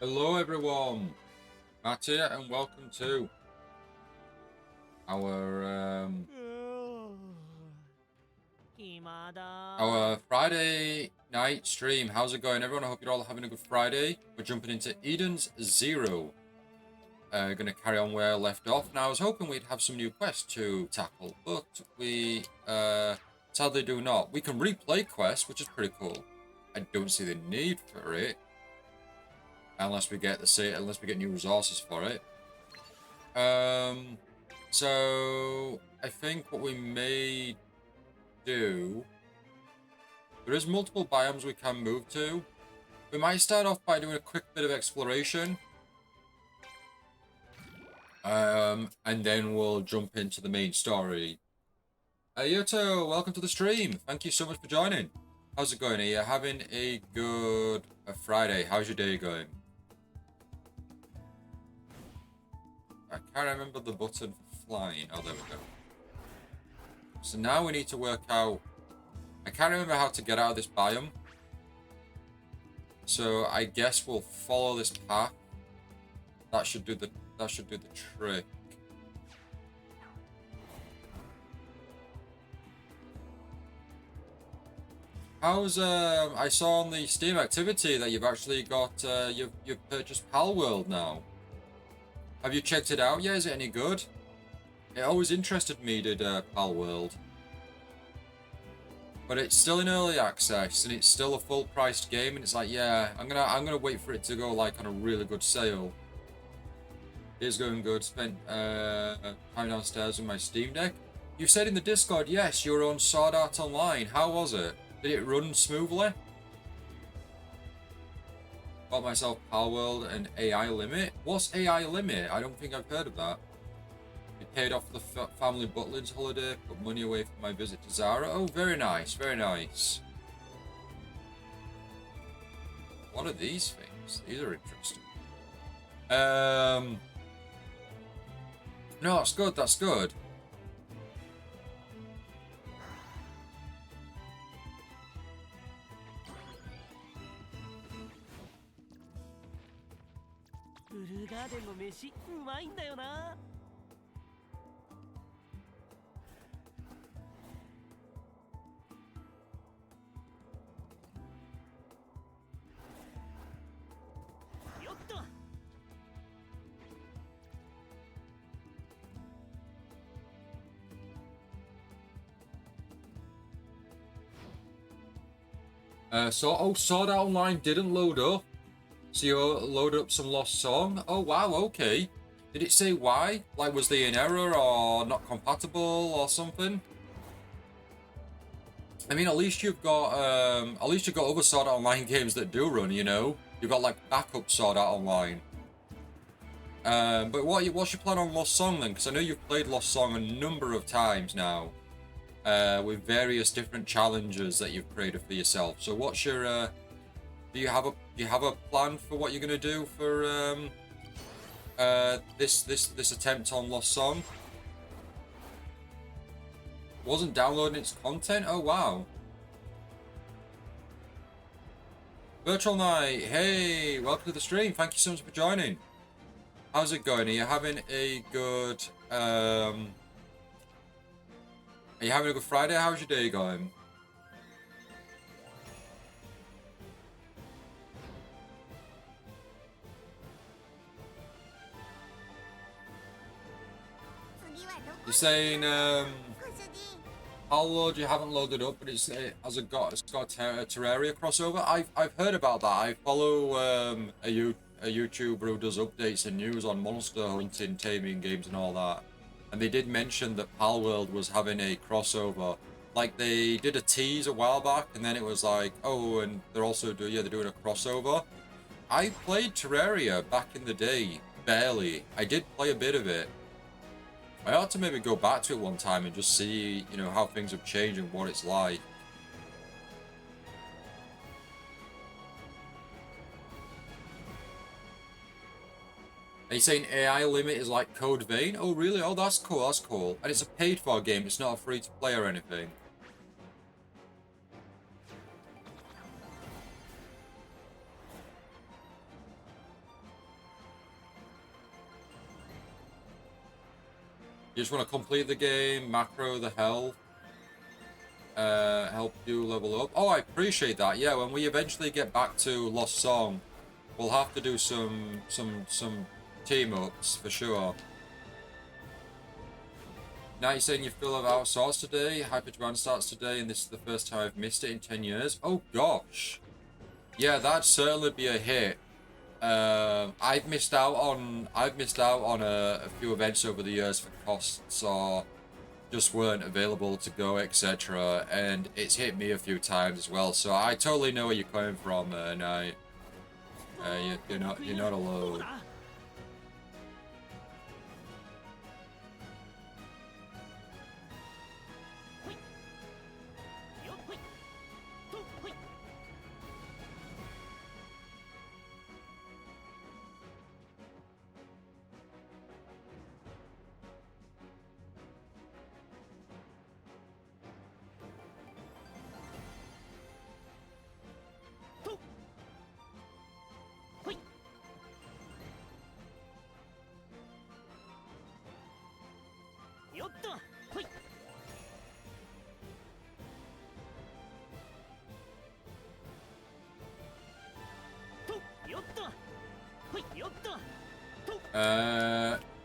Hello everyone, Matt here and welcome to our Friday night stream. How's it going everyone? I hope you're all having a good Friday. We're jumping into EDENS 0. Gonna carry on where I left off. Now I was hoping we'd have some new quests to tackle, but we sadly do not. We can replay quests, which is pretty cool. I don't see the need for it. Unless we get new resources for it. So I think what we may do, there is multiple biomes we can move to. We might start off by doing a quick bit of exploration. And then we'll jump into the main story. Yoto, welcome to the stream. Thank you so much for joining. How's it going? Are you having a good Friday? How's your day going? I can't remember the button for flying. Oh, there we go. So now we need to work out... I can't remember how to get out of this biome. So I guess we'll follow this path. That should do the trick. How's I saw on the Steam activity that you've actually got you've purchased Palworld now. Have you checked it out yet? Is it any good? It always interested me, did Palworld. But it's still in early access and it's still a full-priced game, and it's like, yeah, I'm gonna wait for it to go like on a really good sale. It is going good. Spent time downstairs with my Steam Deck. You said in the Discord, yes, you were on Sword Art Online. How was it? Did it run smoothly? Bought myself Palworld and AI Limit. What's AI Limit? I don't think I've heard of that. We paid off the family Butlins holiday, put money away for my visit to Zara. Oh, very nice, very nice. What are these things? These are interesting. No, that's good, that's good. Sword Art Online didn't load up. So you loaded up some Lost Song. Oh wow, okay. Did it say why? Like, was they in error or not compatible or something? I mean, at least you've got other Sword Art Online games that do run. You know, you've got like backup Sword Art Online. But what's your plan on Lost Song then? Because I know you've played Lost Song a number of times now. With various different challenges that you've created for yourself. So what's your do you have a plan for what you're gonna do for this attempt on Lost Song? Wasn't downloading its content? Oh wow. Virtual Night, hey, welcome to the stream. Thank you so much for joining. How's it going? Are you having a good Are you having a good Friday? How's your day going? You're saying Palworld you haven't loaded up, but it's got a Terraria crossover. I've heard about that. I follow a YouTuber who does updates and news on monster hunting, taming games, and all that. And they did mention that Palworld was having a crossover. Like, they did a tease a while back, and then it was like, oh, and they're doing a crossover. I played Terraria back in the day, barely. I did play a bit of it. I ought to maybe go back to it one time and just see, you know, how things have changed and what it's like. Are you saying AI Limit is like Code Vein? Oh, really? Oh, that's cool, that's cool. And it's a paid-for game, it's not a free-to-play or anything. You just want to complete the game, macro the health, help you level up. Oh, I appreciate that. Yeah, when we eventually get back to Lost Song, we'll have to do some team ups for sure. Now you're saying you feel out sorts today. Hyper starts today, and this is the first time I've missed it in 10 years. Oh gosh, yeah, that'd certainly be a hit. I've missed out on a few events over the years for costs or just weren't available to go, etc. And it's hit me a few times as well. So I totally know where you're coming from, and you're not alone.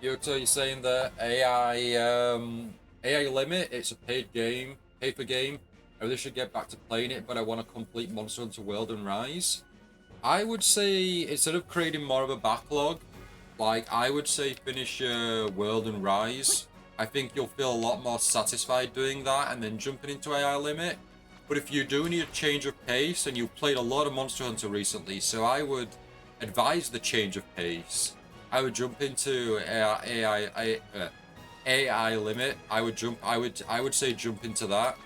You're saying that AI limit, it's a paid game, paper game. I really should get back to playing it, but I want to complete Monster Hunter World and Rise. I would say, instead of creating more of a backlog, like, I would say finish World and Rise. I think you'll feel a lot more satisfied doing that and then jumping into AI limit. But if you do need a change of pace, and you've played a lot of Monster Hunter recently, so I would advise the change of pace. I would jump into AI limit. I would say jump into that.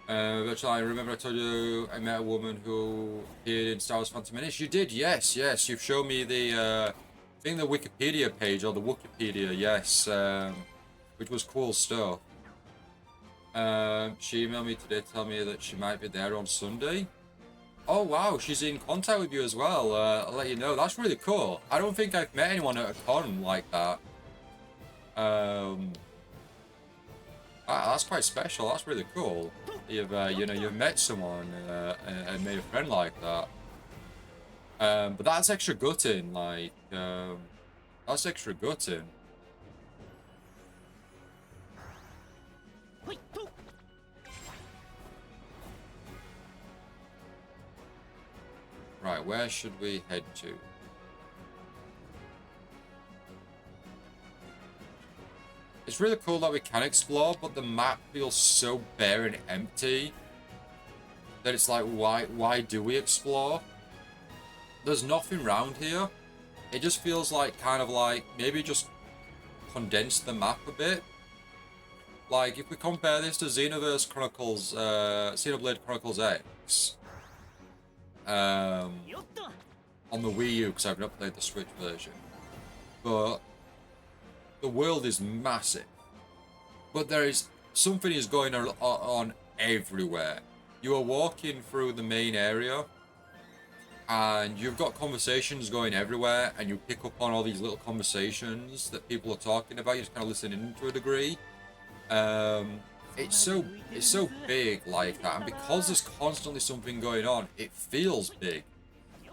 Virtual, I remember I told you I met a woman who appeared in Star Wars Phantom Menace. You did, yes. You've shown me the, I think the Wikipedia page, or the Wikipedia, yes. Which was cool stuff. She emailed me today to tell me that she might be there on Sunday. Oh wow, she's in contact with you as well. I'll let you know. That's really cool. I don't think I've met anyone at a con like that. That's quite special. That's really cool. You've met someone and made a friend like that. But that's extra gutting. Like, that's extra gutting. Right, where should we head to? It's really cool that we can explore, but the map feels so bare and empty that it's like, why do we explore? There's nothing around here. It just feels like, kind of like, maybe just condense the map a bit. Like, if we compare this to Xenoverse Chronicles, Xenoblade Chronicles X, on the Wii U, because I've not played the Switch version, but the world is massive, but there is something is going on everywhere. You are walking through the main area, and you've got conversations going everywhere, and you pick up on all these little conversations that people are talking about. You're just kind of listening to a degree. It's so big like that, and because there's constantly something going on, it feels big.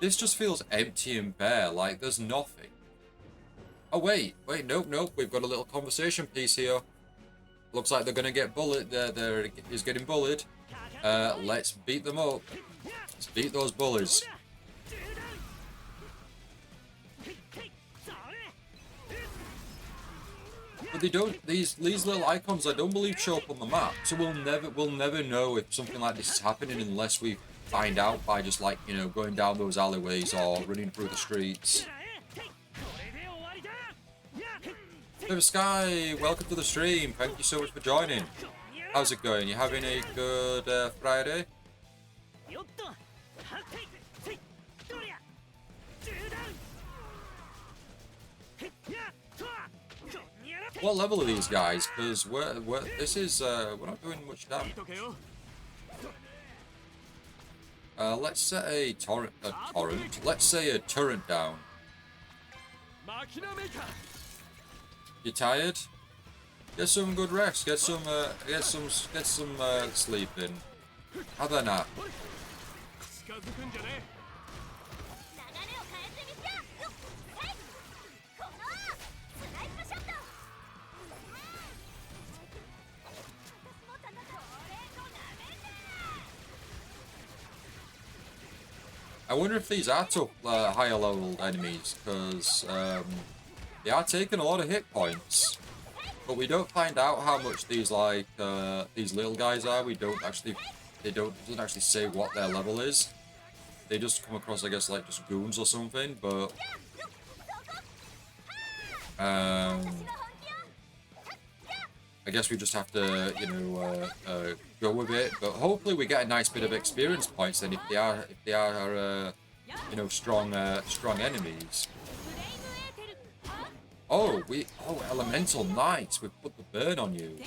This just feels empty and bare, like there's nothing. Oh wait, nope, we've got a little conversation piece here. Looks like they're gonna get bullied. He's getting bullied. Let's beat them up. Let's beat those bullies. But they don't. These little icons, I don't believe, show up on the map. So we'll never know if something like this is happening unless we find out by just, like, you know, going down those alleyways or running through the streets. Hey Sky, welcome to the stream. Thank you so much for joining. How's it going? You having a good Friday? What level are these guys? Because we're not doing much damage. Let's set a torrent. Let's say a turret down. You tired? Get some good rest. Get some sleep in. Have a nap. I wonder if these are tough, higher level enemies, because they are taking a lot of hit points. But we don't find out how much these these little guys are. We don't actually, it doesn't actually say what their level is. They just come across, I guess, like just goons or something. But I guess we just have to, you know, go with it. But hopefully we get a nice bit of experience points then if they are, you know, strong enemies. Oh, Elemental Knights. We put the burn on you.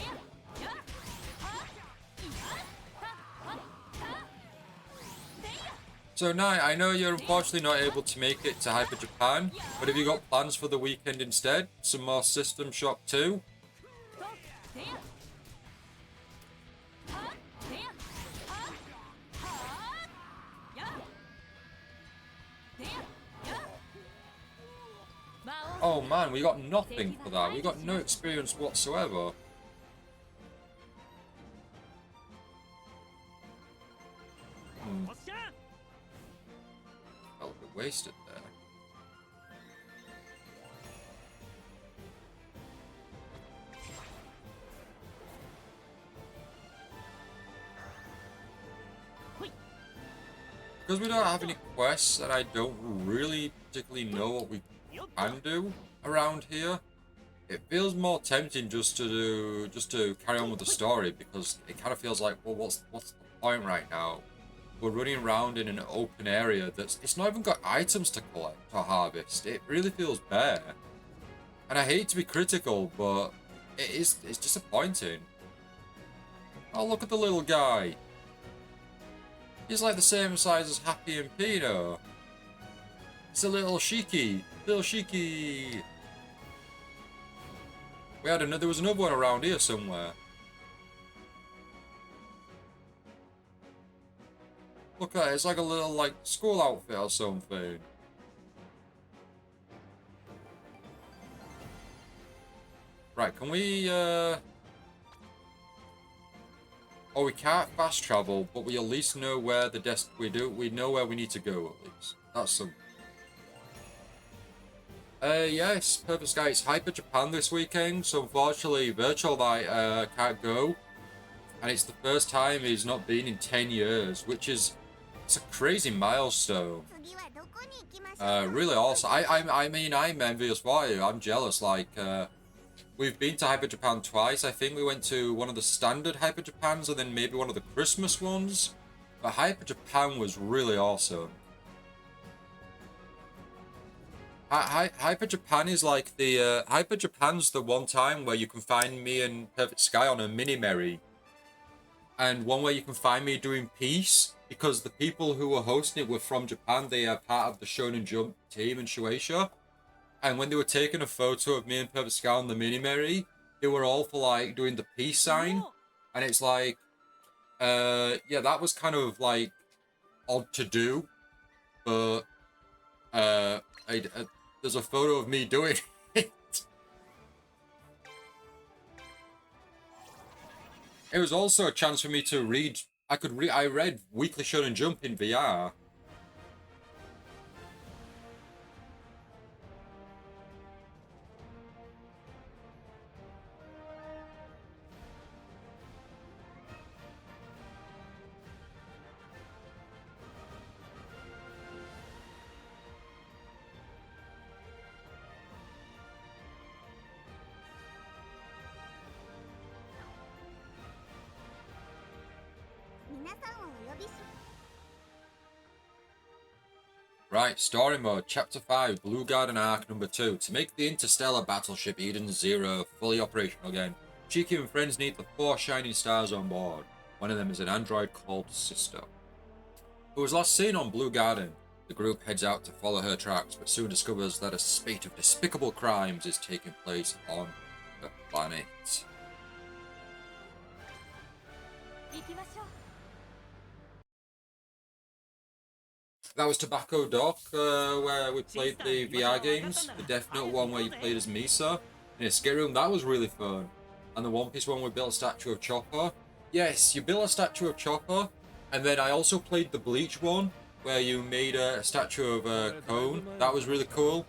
So, Knight, I know you're unfortunately not able to make it to Hyper Japan, but have you got plans for the weekend instead? Some more System Shock 2? Oh man, we got nothing for that. We got no experience whatsoever. Felt a bit wasted there. Because we don't have any quests and I don't really particularly know what we can do around here, it feels more tempting just to carry on with the story, because it kind of feels like, well, what's the point right now? We're running around in an open area it's not even got items to collect or harvest. It really feels bare. And I hate to be critical, but it's disappointing. Oh, look at the little guy. He's like the same size as Happy and Pino. It's a little Shiki. Little Shiki. There was another one around here somewhere. Look at it, it's like a little like school outfit or something. Right, can we oh, we can't fast travel, but we at least know where we know where we need to go at least. That's some. Yes, Perfect Sky, it's Hyper Japan this weekend, so unfortunately Virtual Light can't go. And it's the first time he's not been in 10 years, which is, it's a crazy milestone. Really awesome. I mean, I'm envious for you, I'm jealous, like, we've been to Hyper Japan twice. I think we went to one of the standard Hyper Japans and then maybe one of the Christmas ones. But Hyper Japan was really awesome. Hyper Japan is like the Hyper Japan's the one time where you can find me and Perfect Sky on a mini merry, and one where you can find me doing peace, because the people who were hosting it were from Japan. They are part of the Shonen Jump team in Shueisha, and when they were taking a photo of me and Perfect Sky on the mini merry, they were all for like doing the peace sign, and it's like, yeah, that was kind of like odd to do, but there's a photo of me doing it. It was also a chance for me to read. I read Weekly Shonen Jump in VR. Right, story mode, chapter 5, Blue Garden arc number 2. To make the interstellar battleship EDENS 0 fully operational again, Chiki and friends need the 4 shining stars on board. One of them is an android called Sister, who was last seen on Blue Garden. The group heads out to follow her tracks, but soon discovers that a spate of despicable crimes is taking place on the planet. That was Tobacco Dock, where we played the VR games. The Death Note one where you played as Misa in a skate room. That was really fun. And the One Piece one, we built a statue of Chopper. Yes, you built a statue of Chopper. And then I also played the Bleach one, where you made a statue of Cone. That was really cool.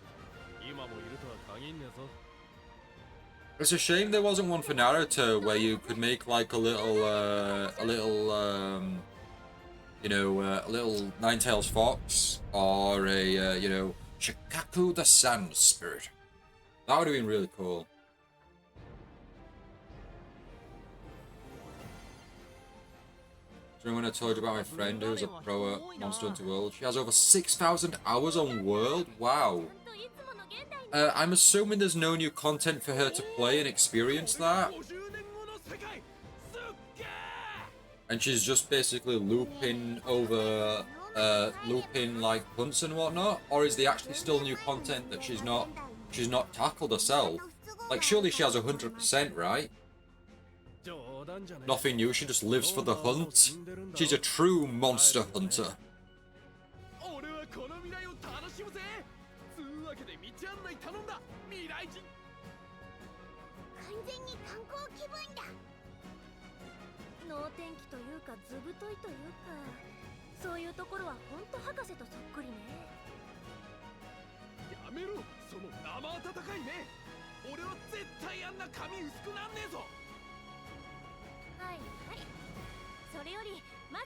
It's a shame there wasn't one for Naruto where you could make like a little Ninetales Fox or a Shikaku the Sand Spirit. That would have been really cool. Do you remember when I told you about my friend who's a pro at Monster Hunter World? She has over 6,000 hours on World? Wow. I'm assuming there's no new content for her to play and experience that. And she's just basically looping over, looping like hunts and whatnot? Or is there actually still new content that she's not tackled herself? Like, surely she has 100%, right? Nothing new, she just lives for the hunt. She's a true monster hunter.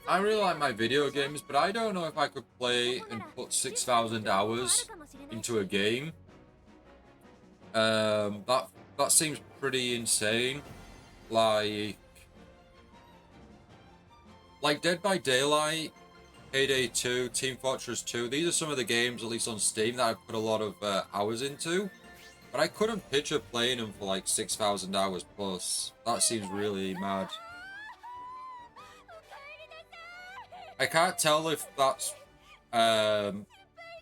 I really like my video games, but I don't know if I could play and put 6,000 hours into a game. That seems pretty insane. Like Dead by Daylight, Payday 2, Team Fortress 2. These are some of the games, at least on Steam, that I've put a lot of hours into. But I couldn't picture playing them for like 6,000 hours plus. That seems really mad. I can't tell if that's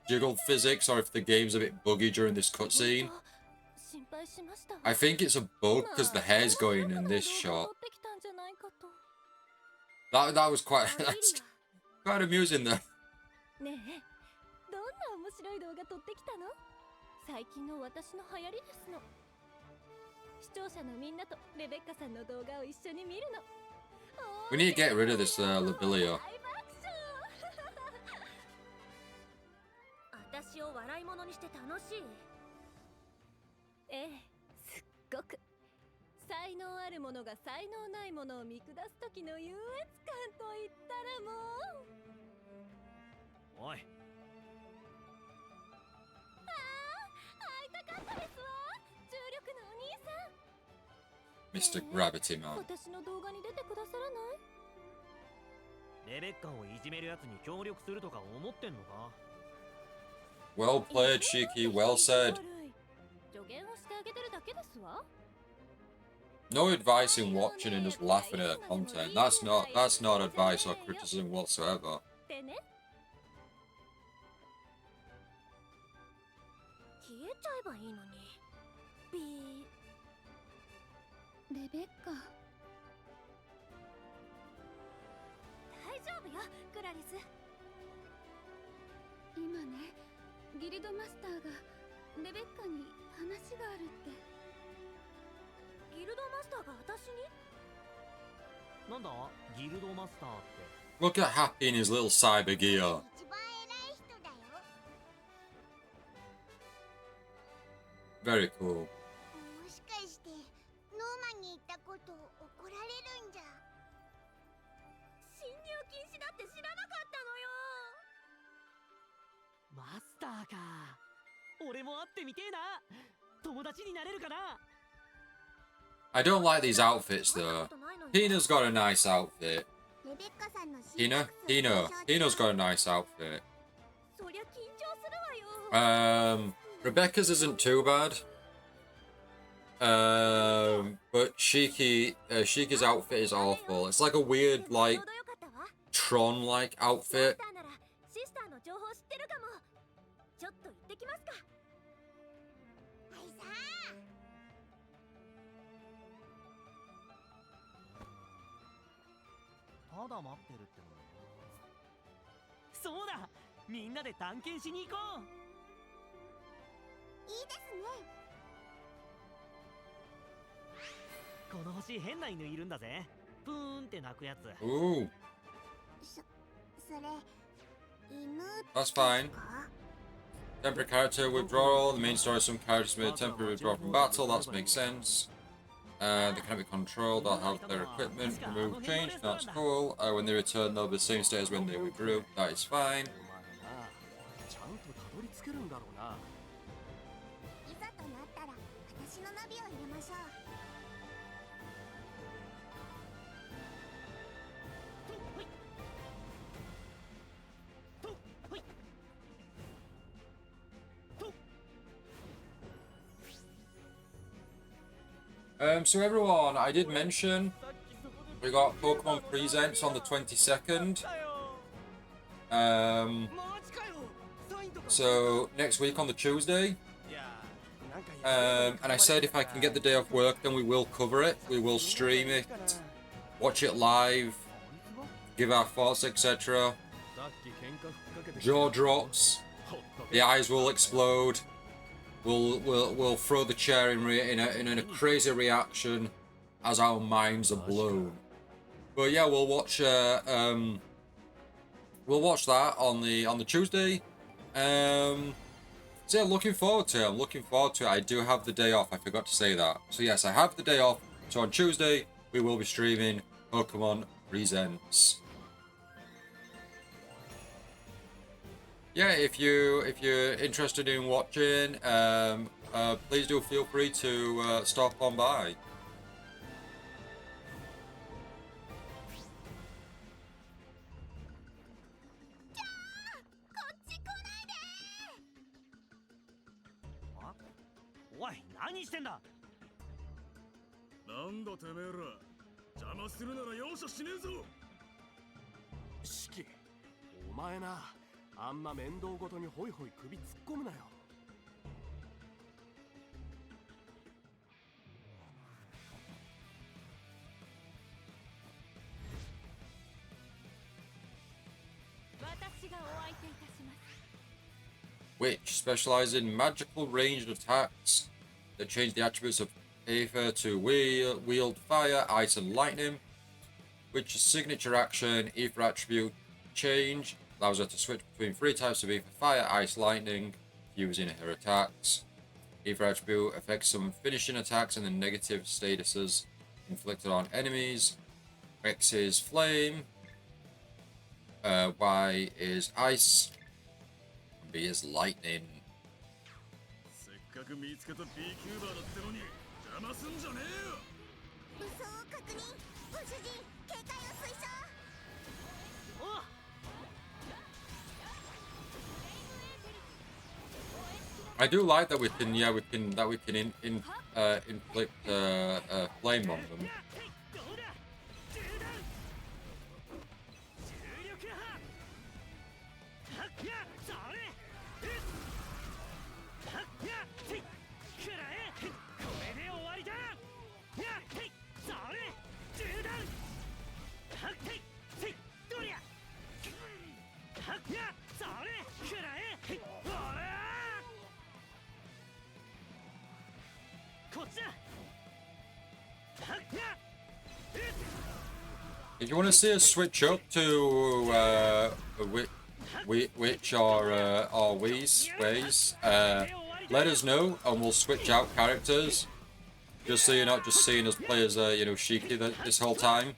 jiggled physics or if the game's a bit buggy during this cutscene. I think it's a bug because the hair's going in this shot. That was quite quite amusing though. We need to get rid of this Lobelia. Mr. Gravity Man. Well played, Shiki. Well said. No advice in watching and just laughing at content. That's not advice or criticism whatsoever. Look at Happy in his little cyber gear. Very cool. I don't like these outfits though. Hina's got a nice outfit. Hina's got a nice outfit. Rebecca's isn't too bad. But Shiki's outfit is awful. It's like a weird, like, Tron-like outfit. 情報知ってるかも。ちょっと行ってきますか。はいさただ待ってるっての。そうだ、みんなで探検しに行こう。いいですね。この星変な犬いるんだぜ。プーンって鳴くやつ。 Ooh, それ犬 that's fine. Temporary character withdrawal. The main story, some characters made a temporary withdrawal from battle. That makes sense. They cannot be controlled. They'll have their equipment removed, changed. That's cool. When they return, they'll be the same state as when they withdrew. That is fine. ちゃんとたどり着けるんだろうな。いざとなったら私のナビを入れましょう。So everyone, I did mention we got Pokemon Presents on the 22nd. So next week on the Tuesday. And I said if I can get the day off work, then we will cover it. We will stream it, watch it live, give our thoughts, etc. Jaw drops, the eyes will explode. We'll throw the chair in a crazy reaction as our minds are blown. But yeah, we'll watch that on the Tuesday. So yeah, looking forward to it. I'm looking forward to it. I do have the day off. I forgot to say that. So yes, I have the day off. So on Tuesday we will be streaming Pokemon Presents. Yeah, if you're interested in watching, please do feel free to stop on by. おい、何してんだ。なんだてめえら、邪魔するなら容赦しねえぞ。シキ、お前な、あんま面倒ごとにホイホイ首突っ込むなよ。私がお相手いたします。 Which specialize in magical ranged attacks that change the attributes of Aether to wield fire, ice, and lightning. Which signature action, Aether attribute change, allows her to switch between 3 types of Aether: fire, ice, lightning, using her attacks. Aether attribute affects some finishing attacks and the negative statuses inflicted on enemies. X is flame. Y is ice. B is lightning. せっかく見つけた B キューバーだってのに邪魔すんじゃねえよ。武装を確認。ご主人、警戒を推奨。 I do like that we can inflict flame on them. If you want to see us switch up to which or ways, let us know and we'll switch out characters. Just so you're not just seeing us play as Shiki this whole time.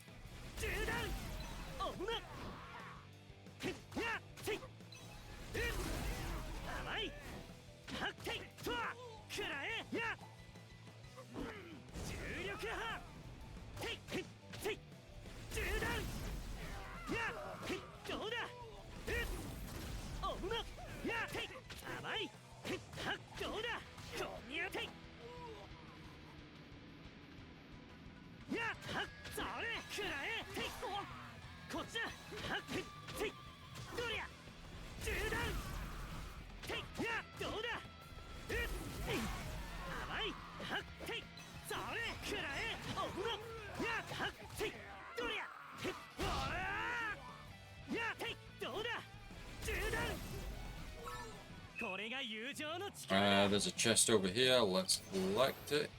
There's a chest over here. Let's collect it.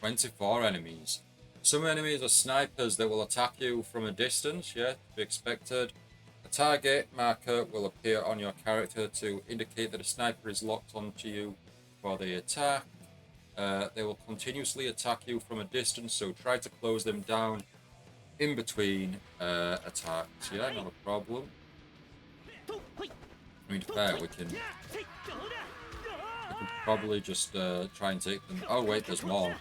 "24 enemies. Some enemies are snipers that will attack you from a distance, yeah, to be expected. A target marker will appear on your character to indicate that a sniper is locked onto you before they attack. They will continuously attack you from a distance, so try to close them down in between attacks. Yeah, not a problem. I mean, fair, we can probably just try and take them. Oh, wait, there's more.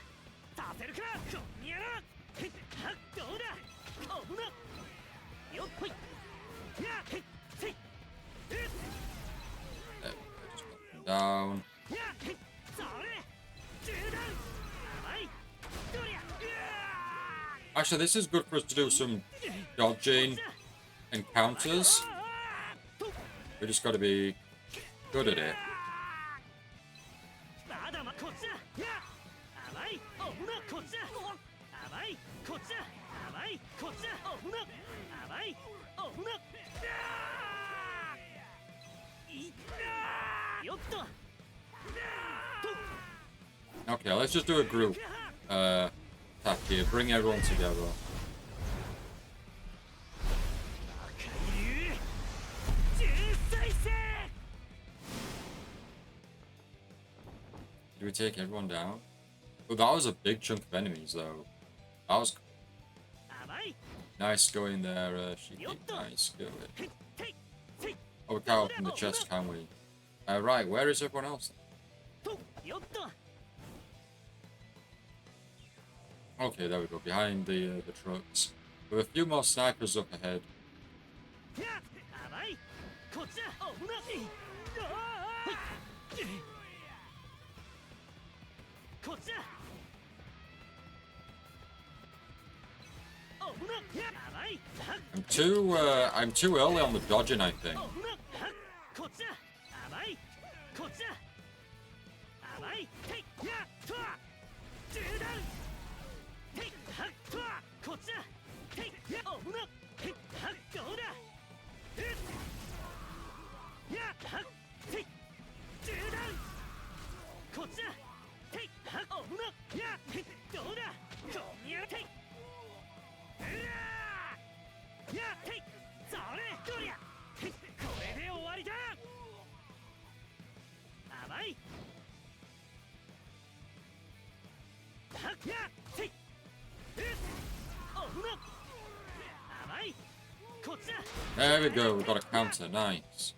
Down. Actually, this is good for us to do some dodging encounters. We just got to be good at it. Okay, let's just do a group attack here. Bring everyone together. Did we take everyone down? Oh, that was a big chunk of enemies, though. That was nice going there, Shiki. Nice going. Oh, we can't open the chest, can we? Right, where is everyone else? Okay, there we go, behind the trucks. There are a few more snipers up ahead. I'm too early on the dodging, I think. There we go, we got a counter, nice.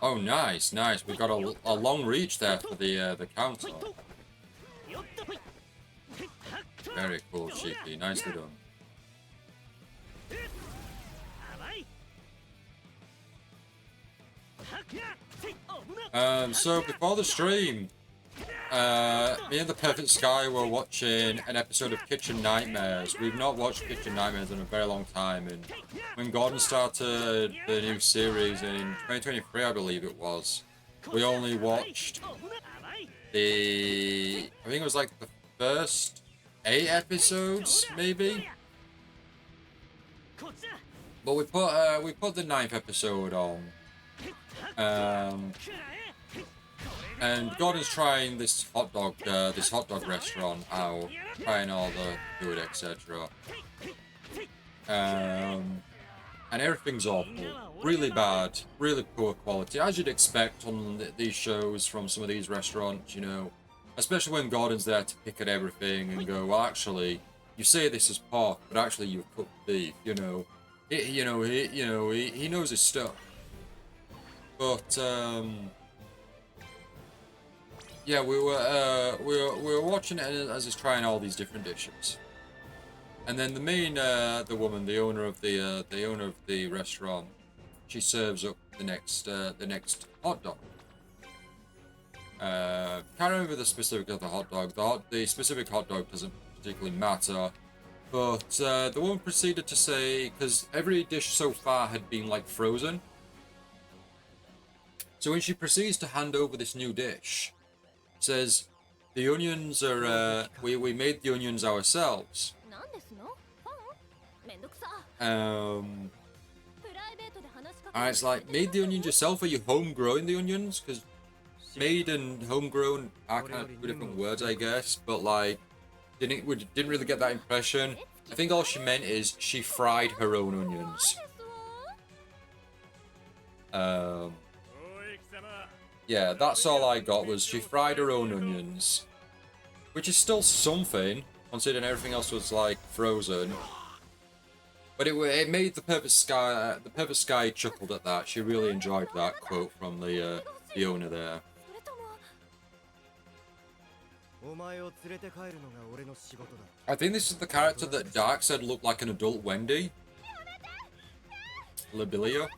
Oh, nice, nice. We got a long reach there for the counter. Very cool, Shiki. Nicely done. So before the stream, me and the Perfect Sky were watching an episode of Kitchen Nightmares. We've not watched Kitchen Nightmares in a very long time, and when Gordon started the new series in 2023, I believe it was, we only watched I think it was like the first 8 episodes, maybe. But we put the 9th episode on, and Gordon's trying this hot dog restaurant out, trying all the food, etc. And everything's awful, really bad, really poor quality, as you'd expect on these shows from some of these restaurants, you know. Especially when Gordon's there to pick at everything and go, well, actually, you say this is pork, but actually you've cooked beef, you know. He knows his stuff. But yeah, we were watching it as he's trying all these different dishes, and then the main the woman, the owner of the restaurant, she serves up the next hot dog. Can't remember the specific of the hot dog. The specific hot dog doesn't particularly matter. But the woman proceeded to say, because every dish so far had been like frozen. So when she proceeds to hand over this new dish, says, the onions are, we made the onions ourselves. And it's like, made the onions yourself? Are you home-growing the onions? Because made and homegrown are kind of two different words, I guess. But like, didn't really get that impression. I think all she meant is she fried her own onions. Yeah, that's all I got, was she fried her own onions, which is still something considering everything else was like frozen. But it made the Perfect Sky chuckled at that. She really enjoyed that quote from the owner there. I think this is the character that Dark said looked like an adult Wendy. Libilia.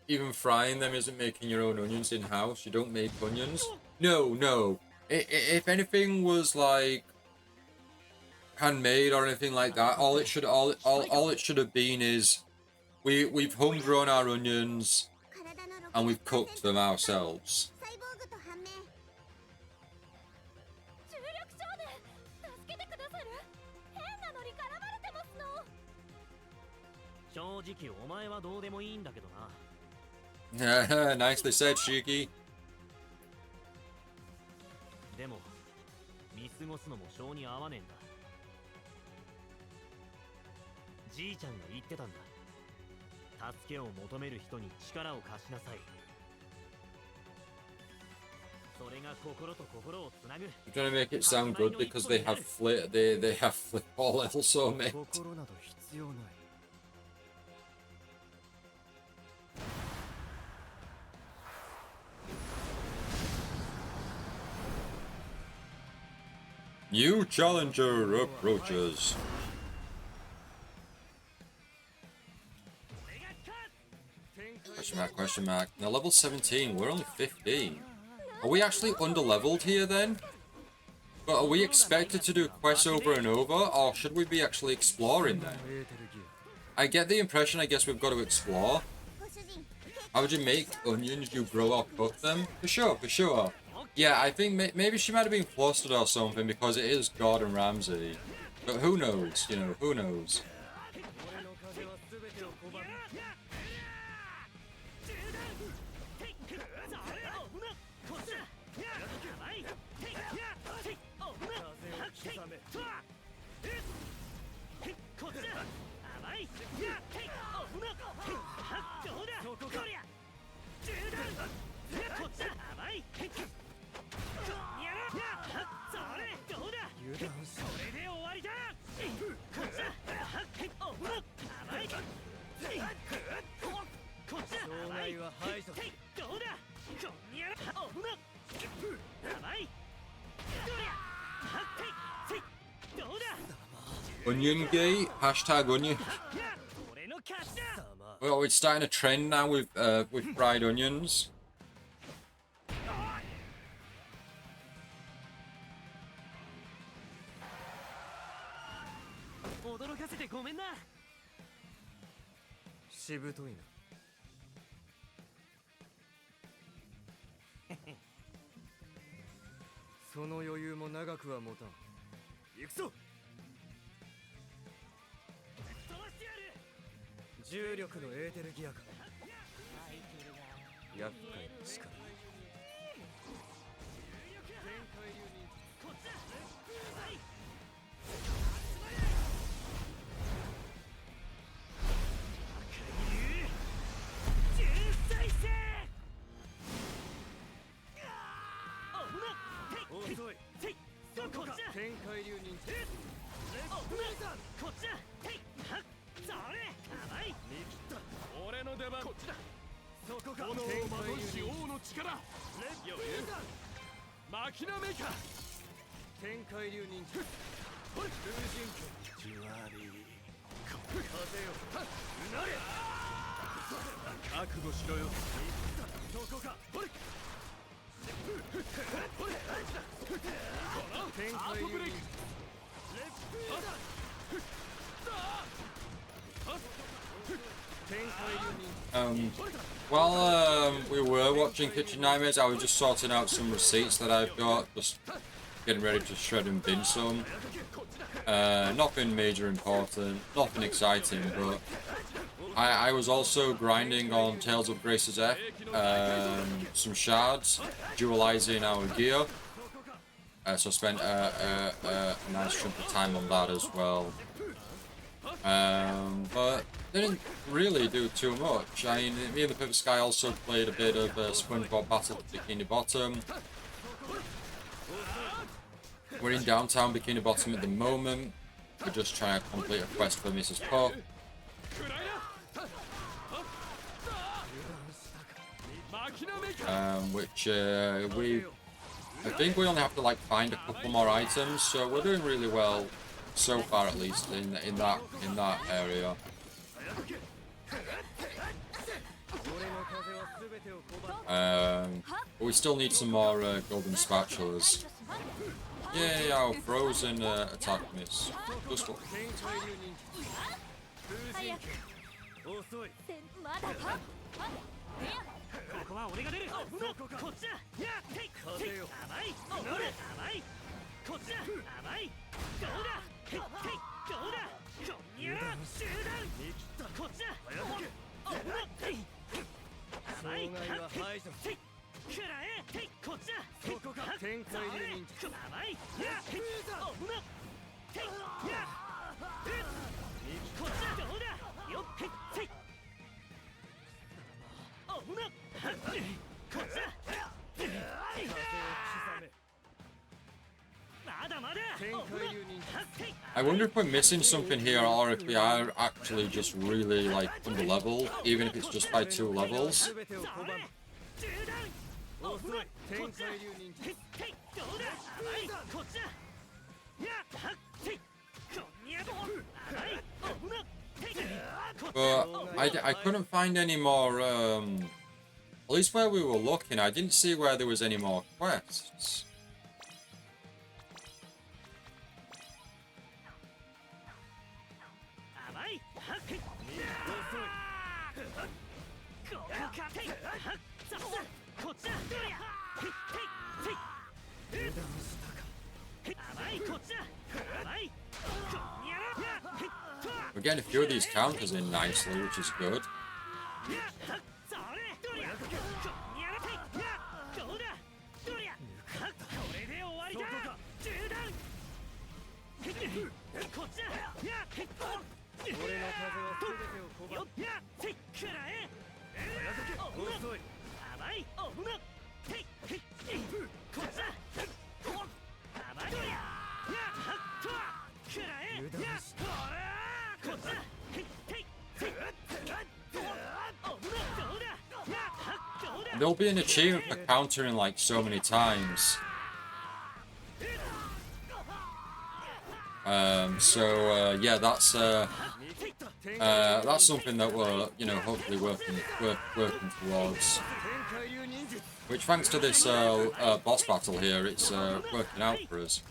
Even frying them isn't making your own onions in-house. You don't make onions. No. If anything was like handmade or anything like that, all it should have been is we've homegrown our onions and we've cooked them ourselves. Nicely said, Shiki. You're trying to make it sound good because they have flip ball also, mate. New challenger approaches. Question mark. Now level 17, we're only 15. Are we actually underleveled here then? But are we expected to do quests over and over, or should we be actually exploring then? I get the impression I guess we've got to explore. How would you make onions? You grow or cook them? For sure. Yeah, I think maybe she might have been flustered or something because it is Gordon Ramsay. But who knows, you know, who knows? Onion Gate, hashtag onion. Well, it's starting a trend now with fried onions. 驚かせてごめんな。しぶといな。その余裕も長くは持たん。行くぞ。重力のエーテルギアか。厄介な力。天海流忍者。こっちだ。それ。見切った。俺の出番。こっちだ。そこか。炎をまとし王の力。余裕だ。巻きなめか。天海流忍者。風神拳。ジュワリー。風よ。なれ。覚悟しろよ。そこか。While we were watching Kitchen Nightmares, I was just sorting out some receipts that I've got, just getting ready to shred and bin some. Nothing major important, nothing exciting, but I was also grinding on Tales of Grace's F, some shards, dualizing our gear. So I spent a nice chunk of time on that as well. But didn't really do too much. I mean, me and the Pivot Sky also played a bit of SpongeBob Battle for Bikini Bottom. We're in downtown Bikini Bottom at the moment. We're just trying to complete a quest for Mrs. Pop. Which I think we only have to like find a couple more items, so we're doing really well so far, at least in that area. But we still need some more golden spatulas. Yay, our frozen attack miss. Just look. ここは俺が出る。こっちだ。やっへい。甘い。乗れ。甘い。こっちだ。甘い。どうだ。へい。どうだ。こんにゃら。中断。こっちだ。甘い。くらえ。へい。こっちだ。そこか。天海流忍者。甘い。やっへい。へい。やっ。こっちだ。どうだ。よっへい。I wonder if we're missing something here, or if we are actually just really like under level, even if it's just by 2 levels. But I couldn't find any more, at least where we were looking, I didn't see where there was any more quests. We're getting a few of these counters in nicely, which is good. there'll be an achievement for countering like so many times. Yeah, that's something that we're, you know, hopefully working towards. Which, thanks to this boss battle here, it's working out for us.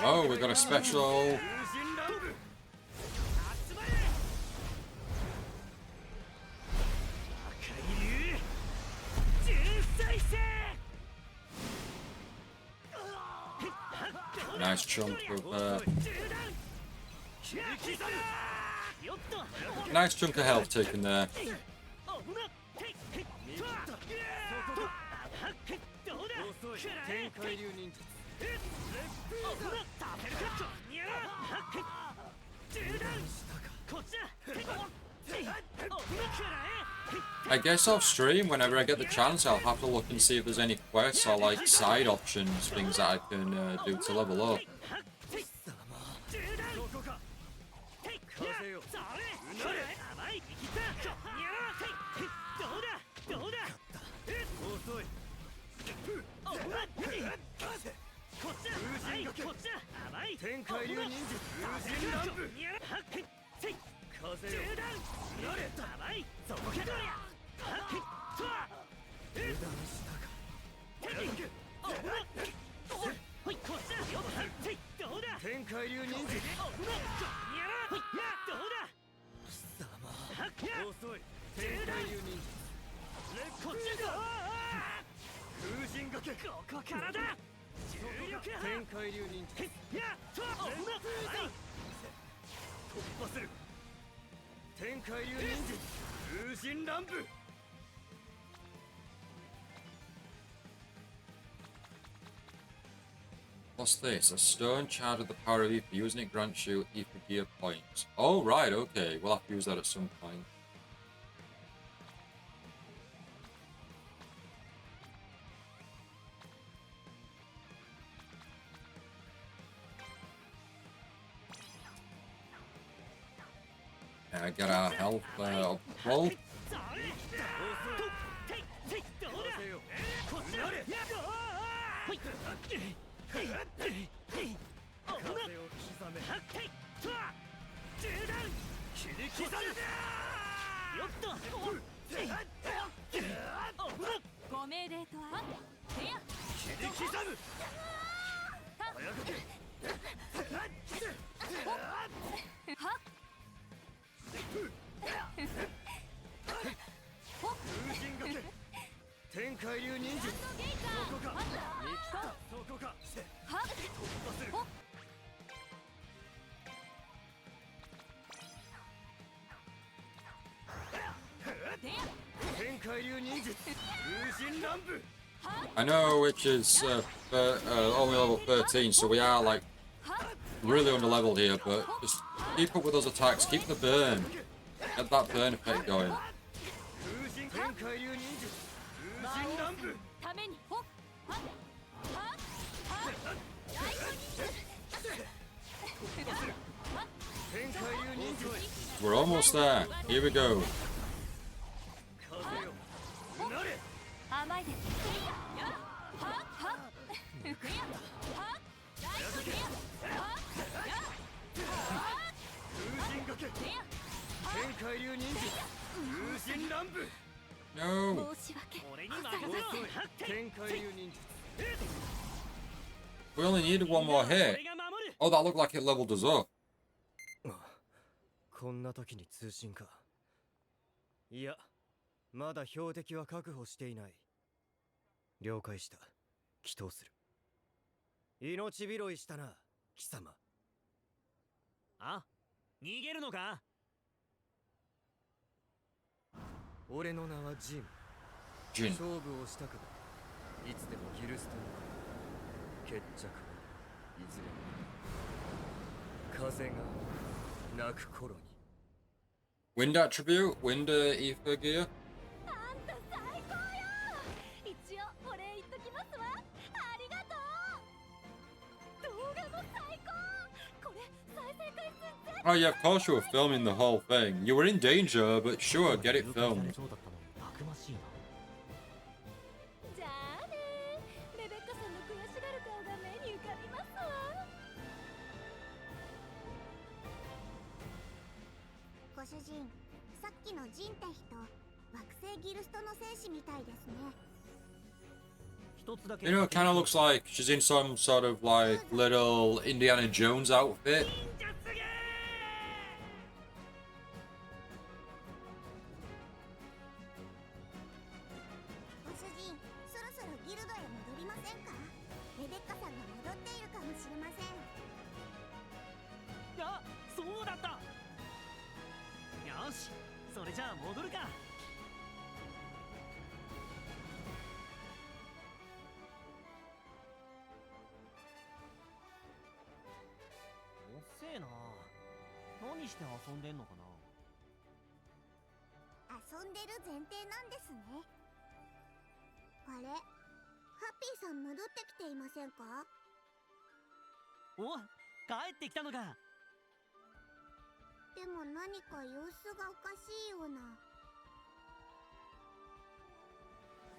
Oh, we got a special. Nice chunk of nice chunk of health taken there. I guess off stream, whenever I get the chance, I'll have to look and see if there's any quests or like side options, things that I can do to level up. What's this? A stone charged with the power of ether. Using it grants you ether gear points. Oh, right, okay. We'll have to use that at some point. Get our health up full. I know, which is only level 13, so we are like really under leveled here, but just keep up with those attacks, keep the burn, get that burn effect going. We're almost there. Here we go. No. We only needed one more hit. Oh, that looked like it leveled us up. こんな時に通信か。いや、まだ標的は確保していない。了解した。祈祷する。命拾いしたな、貴様。あ、逃げるのか？俺の名はジン。ジン。勝負をしたくば、いつでもギルストに決着はいずれも風が鳴く頃に。Wind attribute, wind ether gear. あんた最高よ。一応お礼言っときますわ。ありがとう。動画も最高。これ再生回数絶 Oh yeah, of course you were filming the whole thing. You were in danger, but sure, get it filmed. そうだったのたくましいな。じゃあね。レベッカさんの悔しがる顔が目に浮かびますわ。ご主人、さっきのジンって人、惑星ギルストの戦士みたいですね。一つだけ。 You know, it kind of looks like she's in some sort of like little Indiana Jones outfit. ご主人、そろそろギルドへ戻りませんか？レベッカさんが戻っているかもしれません。あ、そうだった。よし、それじゃあ戻るか。おっせえな。何して遊んでんのかな。遊んでる前提なんですね。あれ、ハッピーさん戻ってきていませんか？お、帰ってきたのか。でも何か様子がおかしいような。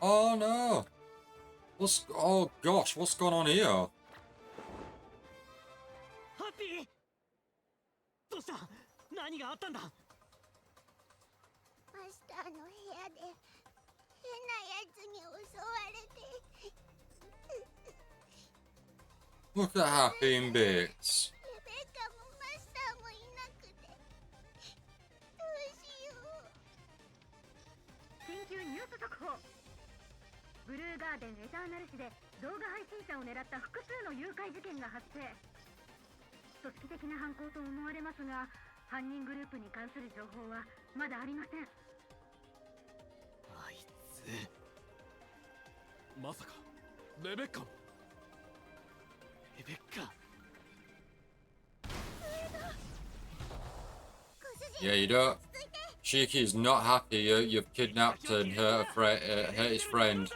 Oh no! Oh gosh, what's going on here? ハッピー、どうした？何があったんだ？マスターの部屋で変なやつに襲われて。Look at Happy in bits. レベッカもマスターもいなくて。どうしよう。緊急ニュース速報。ブルーガーデンエターナル市で動画配信者を狙った複数の誘拐事件が発生。組織的な犯行と思われますが、犯人グループに関する情報はまだありません。あいつ。まさかレベッカも。レベッカ。Yeah, you don't. Shiki's not happy. You've kidnapped and hurt his friend.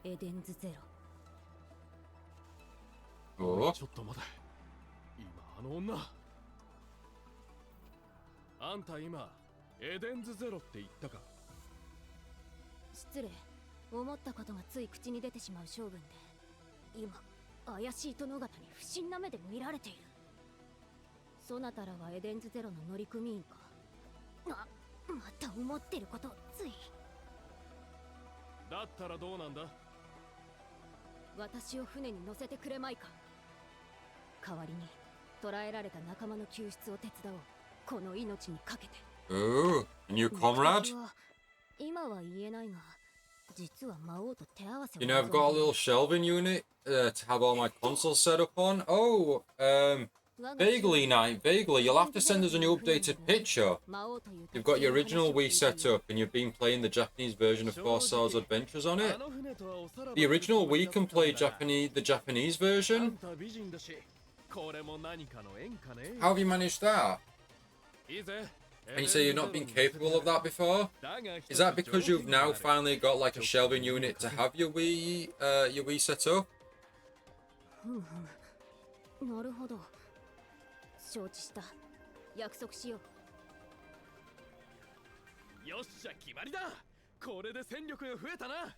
エデンズゼロ。Oh. ちょっと待て。今あの女。あんた今エデンズゼロって言ったか？失礼。思ったことがつい口に出てしまう性分で、今怪しい殿方に不審な目で見られている。そなたらはエデンズゼロの乗組員か？また思ってることをつい。だったらどうなんだ？私を船に乗せてくれまいか。代わりに捕らえられた仲間の救出を手伝おう。この命にかけて。Oh, a new comrade? 今は言えないが、実は魔王と手合わせを。 You know, I've got a little shelving unit to have all my consoles set up on. Oh, vaguely, Knight, vaguely. You'll have to send us a new updated picture. You've got your original Wii set up, and you've been playing the Japanese version of Four Swords Adventures on it. The original Wii can play the Japanese version. あんた美人だし、これも何かの縁かね。 How have you managed that? いいぜ。 And you say you've not been capable of that before? Is that because you've now finally got like a shelving unit to have your Wii set up? なるほど。承知した。約束しよう。よっしゃ決まりだ。これで戦力が増えたな。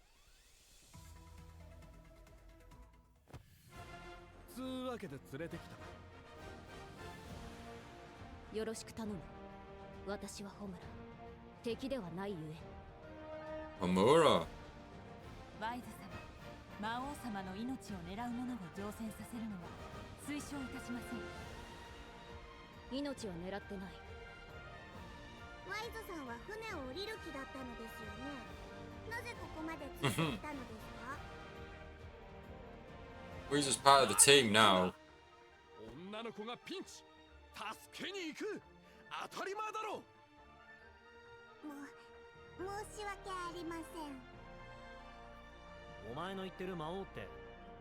つうわけで連れてきた。よろしく頼む。私はホムラ、敵ではないゆえ。Homura. ワイズ様、魔王様の命を狙う者を乗船させるのは推奨いたしません。命は狙ってない。ワイズさんは船を降りる気だったのですよね。なぜここまでついてきたのですか？ He's just part of the team now. 女の子がピンチ、助けに行く。当たり前だろ。申し訳ありません。お前の言ってる魔王って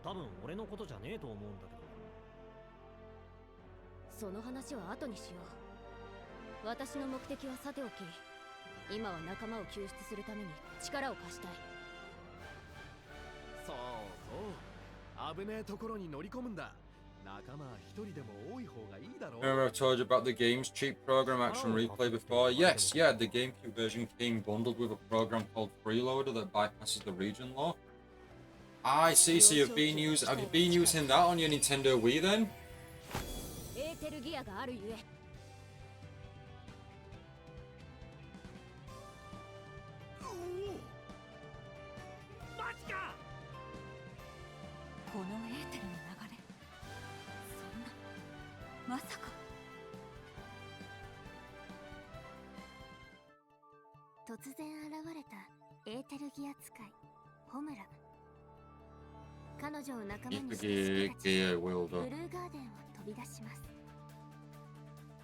多分俺のことじゃねえと思うんだけど。その話は後にしよう。私の目的はさておき、今は仲間を救出するために力を貸したい。そうそう、危ねえところに乗り込むんだ。仲間一人でも多い方がいいだろう。 Remember I told you about the game's cheap program Action Replay before? Yes, yeah, the GameCube version came bundled with a program called Freeloader that bypasses the region lock. I see, so have you been using that on your Nintendo Wii then? エーテルギアがあるゆえ。マジか。このエーテルの流れ、そんな、まさか。突然現れたエーテルギア使いホムラ。彼女を仲間にして好きたちブルーガーデンを飛び出します。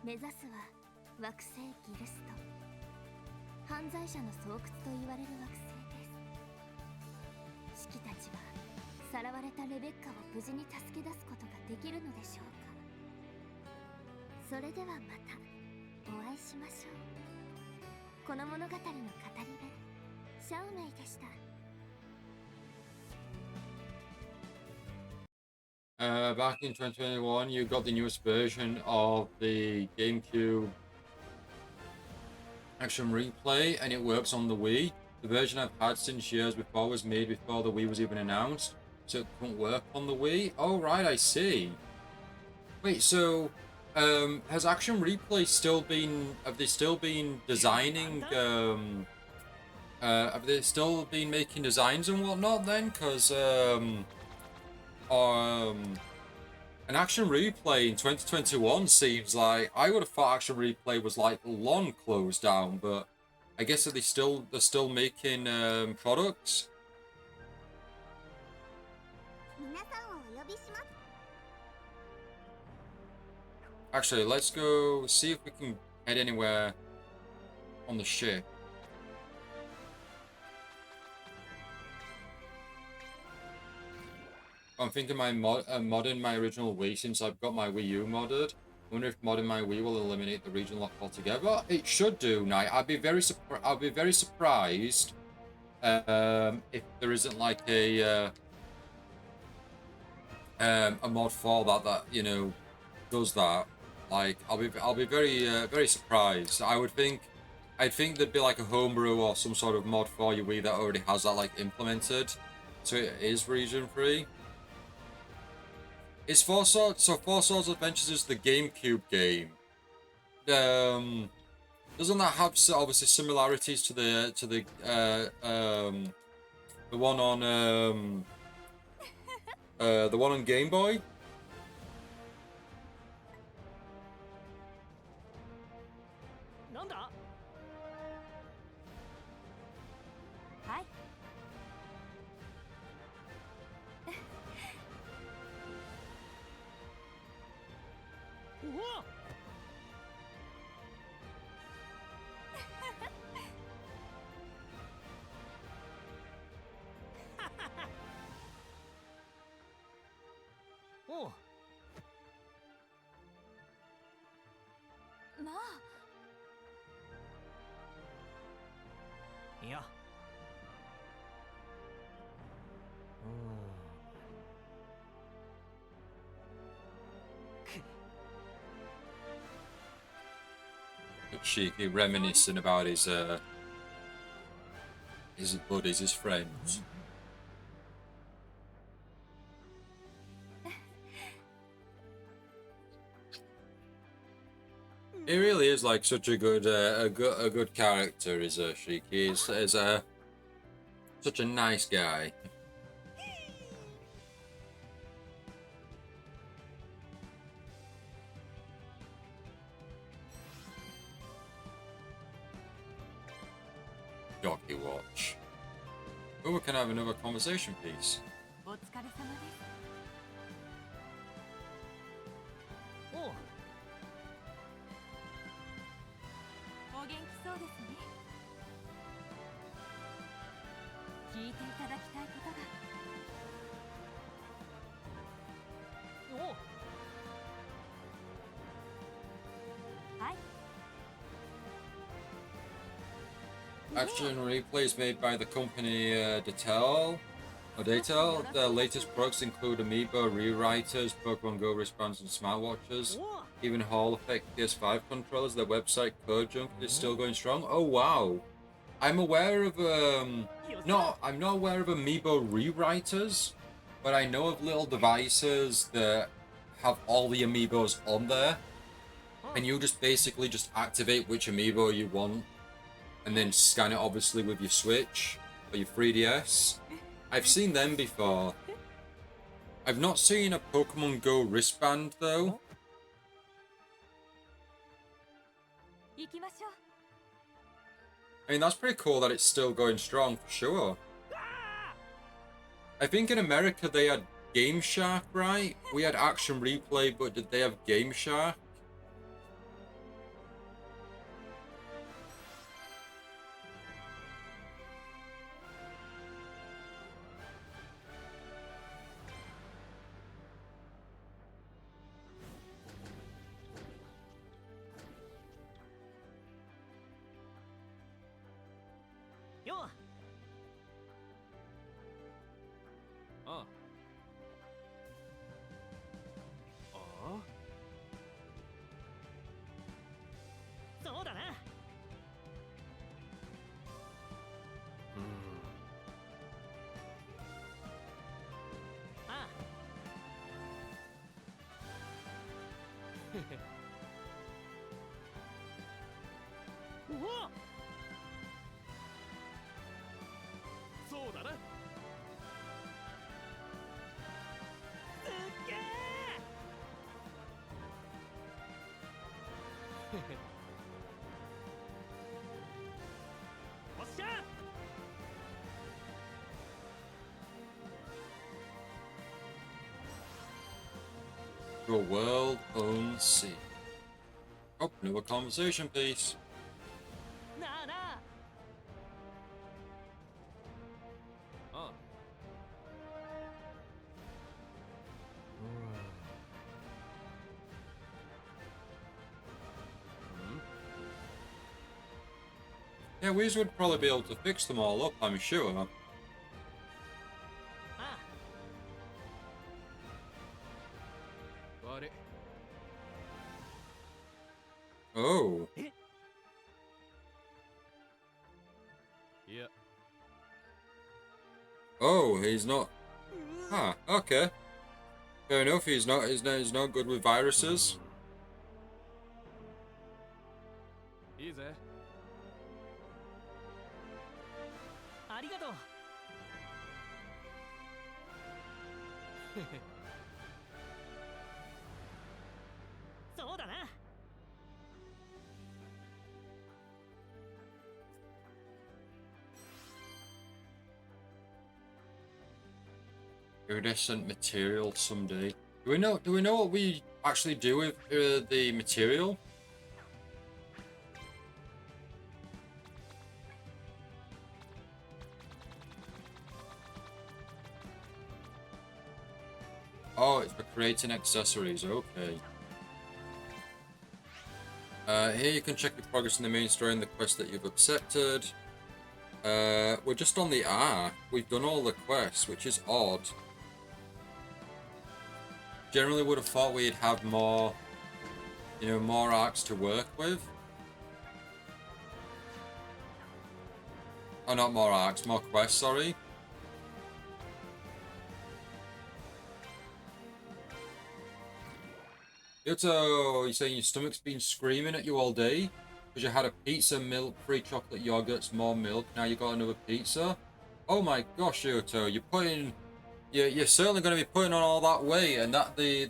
目指すは惑星ギルスト、犯罪者の巣窟と言われる惑星です。シキたちはさらわれたレベッカを無事に助け出すことができるのでしょうか。それではまたお会いしましょう。この物語の語り部、シャオメイでした。Back in 2021, you got the newest version of the GameCube Action Replay, and it works on the Wii. The version I've had since years before was made before the Wii was even announced, so it couldn't work on the Wii. Oh, right, I see. Wait, so has Action Replay still been... Have they still been designing... have they still been making designs and whatnot then? Because... an Action Replay in 2021 seems like... I would have thought Action Replay was like long closed down, but I guess they're still making products. 皆さんをお呼びします。 Actually, let's go see if we can head anywhere on the ship. I'm thinking modding my original Wii since I've got my Wii U modded. I wonder if modding my Wii will eliminate the region lock altogether. It should do, Knight. I'd be very surprised if there isn't like a mod for that you know does that. Like I'll be very surprised. I'd think there'd be like a homebrew or some sort of mod for your Wii that already has that like implemented, so it is region free. Is Four Swords Adventures is the GameCube game? Doesn't that have obviously similarities to the one on the one on Game Boy? なんだ？はい。うわっ。おう。まあ。いや。Cheeky, reminiscing about his buddies, his friends. He really is like such a good character. Is Shiki is a such a nice guy. Jockey watch. Oh, we can have another conversation piece. お疲れ様です。おう。お元気そうですね。聞いていただきたいことが。おう。はい。 Action replays made by the company Detail. The latest products include Amiibo rewriters, Pokemon Go wristbands, and smartwatches. Even Hall Effect PS5 controllers. Their website Code Junk is still going strong. Oh wow! I'm aware of I'm not aware of Amiibo rewriters, but I know of little devices that have all the Amiibos on there, and you just basically just activate which Amiibo you want, and then scan it obviously with your Switch or your 3DS. I've seen them before. I've not seen a Pokemon Go wristband though. 行きましょう。 I mean, that's pretty cool that it's still going strong for sure. I think in America they had Game Shark, right? We had Action Replay, but did they have Game Shark? Your world owns sea. Oh, another conversation piece. Yeah, we would probably be able to fix them all up, I'm sure. Oh. Yeah. Oh, he's not. Ah, okay. Fair enough. He's not good with viruses. いいぜ。ありがとう。そうだな。Iridescent material someday. Do we know what we actually do with the material? Oh, it's for creating accessories. Okay. Here you can check your progress in the main story and the quest that you've accepted. We're just on the arc. We've done all the quests, which is odd. Generally would have thought we'd have more, you know, more arcs to work with. Oh, not more arcs, more quests, sorry. Yoto, you're saying your stomach's been screaming at you all day because you had a pizza, milk, free chocolate yogurts, more milk. Now you got another pizza. Oh my gosh, Yoto, you're certainly going to be putting on all that weight, and that the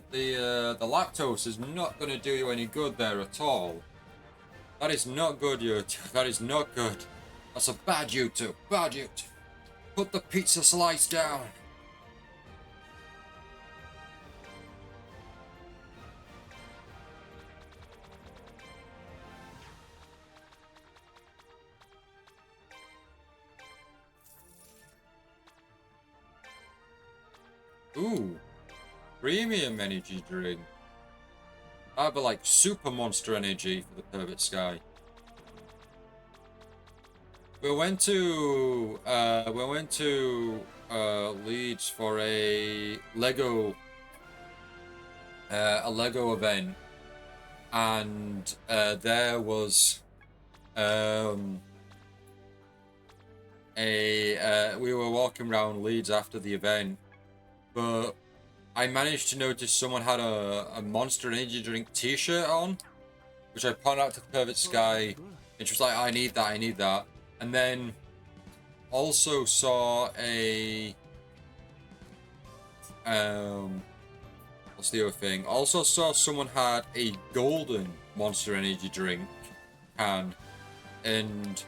lactose is not going to do you any good there at all. That is not good, Yoto. That is not good. That's a bad Yoto. Bad Yoto. Put the pizza slice down. Ooh, premium energy drink. That'd be like super monster energy for the Pervert Sky. We went to Leeds for a Lego event, and there was we were walking around Leeds after the event, but I managed to notice someone had a Monster Energy drink t-shirt on, which I pointed out to the Pervert Sky, and she was like, I need that. And then also saw a what's the other thing? Also saw someone had a golden Monster Energy drink can, and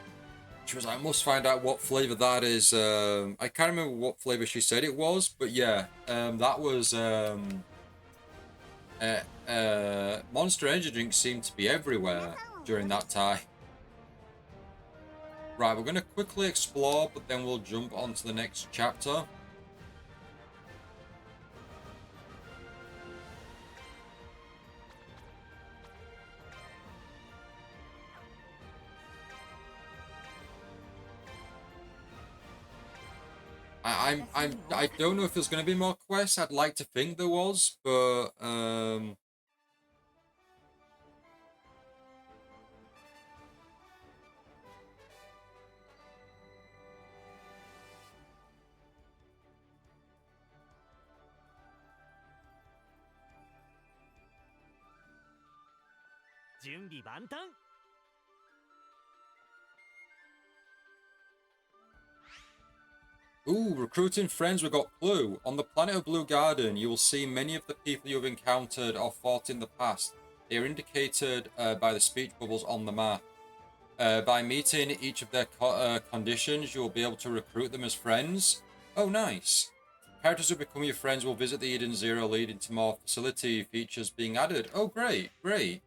she was like, I must find out what flavor that is. I can't remember what flavor she said it was, but yeah, that was Monster Energy drinks seemed to be everywhere during that time. Right, we're going to quickly explore, but then we'll jump on to the next chapter. I don't know if there's going to be more quests. I'd like to think there was, but ooh, recruiting friends, we got Clue. On the planet of Blue Garden, you will see many of the people you have encountered or fought in the past. They are indicated by the speech bubbles on the map. By meeting each of their conditions, you will be able to recruit them as friends. Oh, nice. Characters who become your friends will visit the Eden Zero, leading to more facility features being added. Oh, great, great.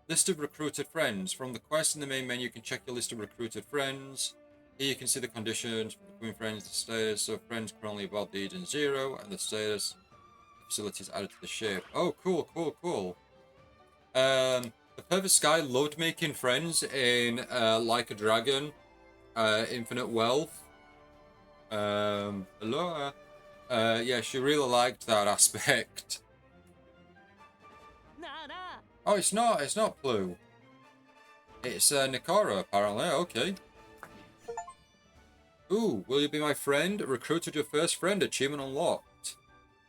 List of recruited friends. From the quest in the main menu, you can check your list of recruited friends. Here you can see the conditions for becoming friends, the status. So friends currently above the Eden Zero, and the status facilities added to the ship. Oh, cool, cool, cool. The Perfect Sky loved making friends in Like a Dragon, Infinite Wealth. Hello. Yeah, she really liked that aspect. Oh, it's not Blue. It's Nikora, apparently. Okay. Ooh, will you be my friend? Recruited your first friend, achievement unlocked.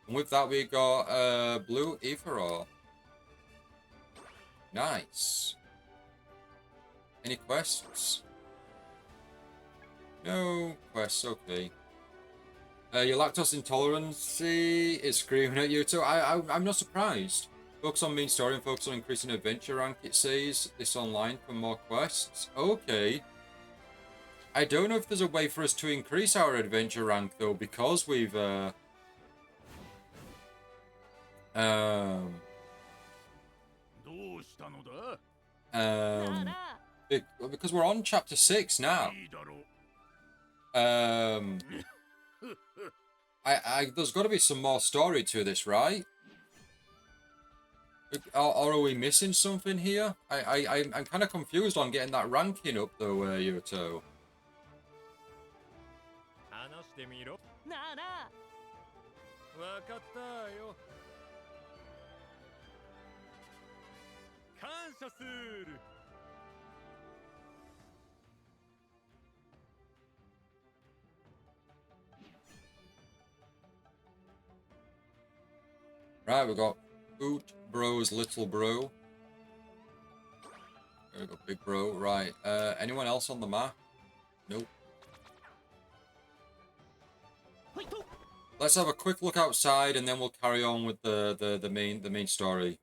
And with that, we got Blue Aethera. Nice. Any quests? No quests, okay. Your lactose intolerance is screaming at you too. I'm not surprised. Focus on main story and focus on increasing adventure rank, it says. This online for more quests. Okay. I don't know if there's a way for us to increase our adventure rank though, because we've because we're on chapter 6 now. There's got to be some more story to this, right? Or are we missing something here? I'm kind of confused on getting that ranking up though, Yuto. 話してみろ。なあなあ。わかったよ。感謝する。Right, we've got Boot Bro's little bro. There we go, big bro. Right. Anyone else on the map? Nope. Let's have a quick look outside, and then we'll carry on with the main story.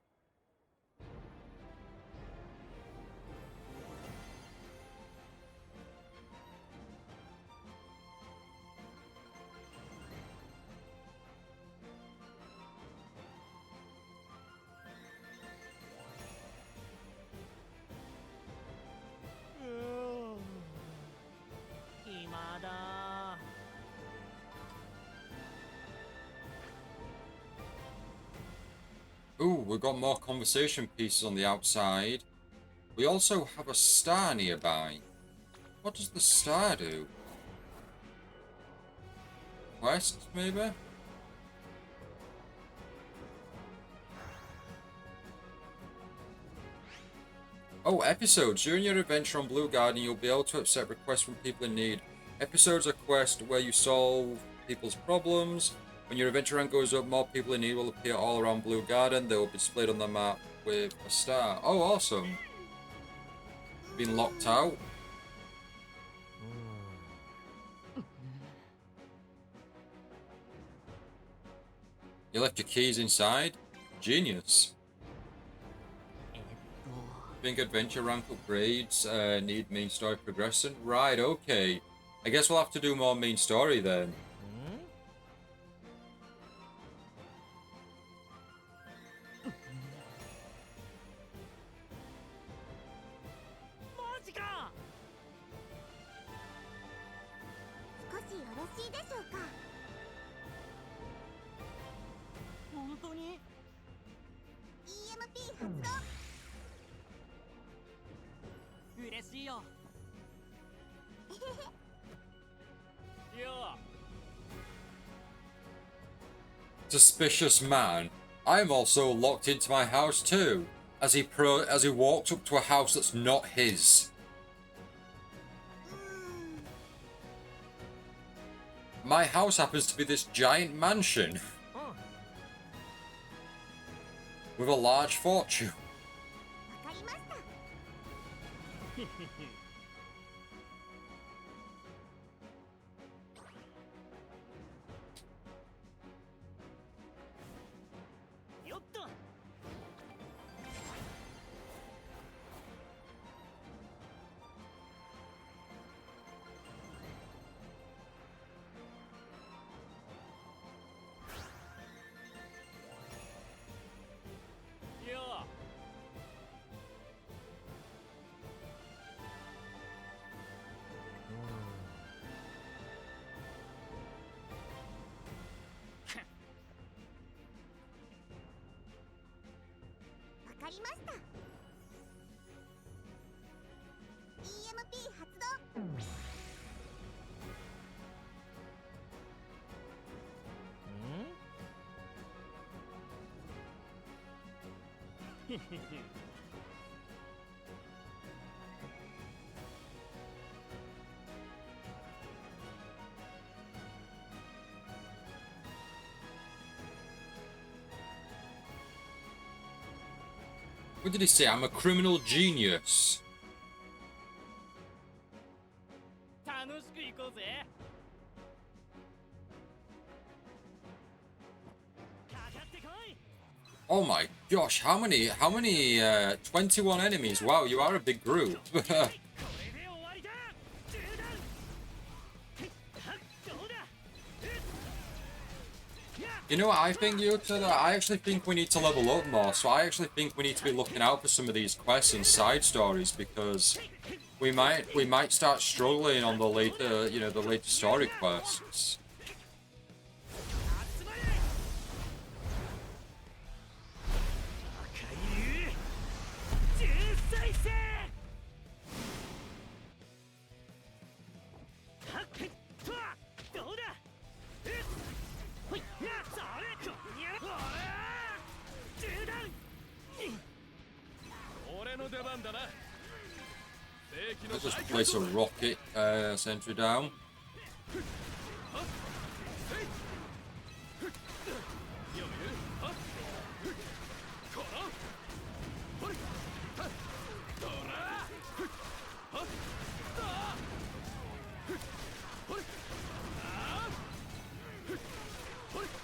Ooh, we've got more conversation pieces on the outside. We also have a star nearby. What does the star do? Quest, maybe? Oh, episodes. During your adventure on Blue Garden, you'll be able to accept requests from people in need. Episodes are quests where you solve people's problems. When your adventure rank goes up, more people in need will appear all around Blue Garden. They will be displayed on the map with a star. Oh, awesome. Been locked out. You left your keys inside? Genius. Think adventure rank upgrades need main story progression? Right, okay. I guess we'll have to do more main story then. Suspicious man. I'm also locked into my house too. As he walks up to a house that's not his. My house happens to be this giant mansion. With a large fortune. What did he say? I'm a criminal genius. Oh my gosh, how many 21 enemies. Wow, you are a big group. You know what I think, Yuta? I actually think we need to level up more, so I actually think we need to be looking out for some of these quests and side stories, because we might start struggling on the later, the later story quests. Let's just place a rocket sentry down.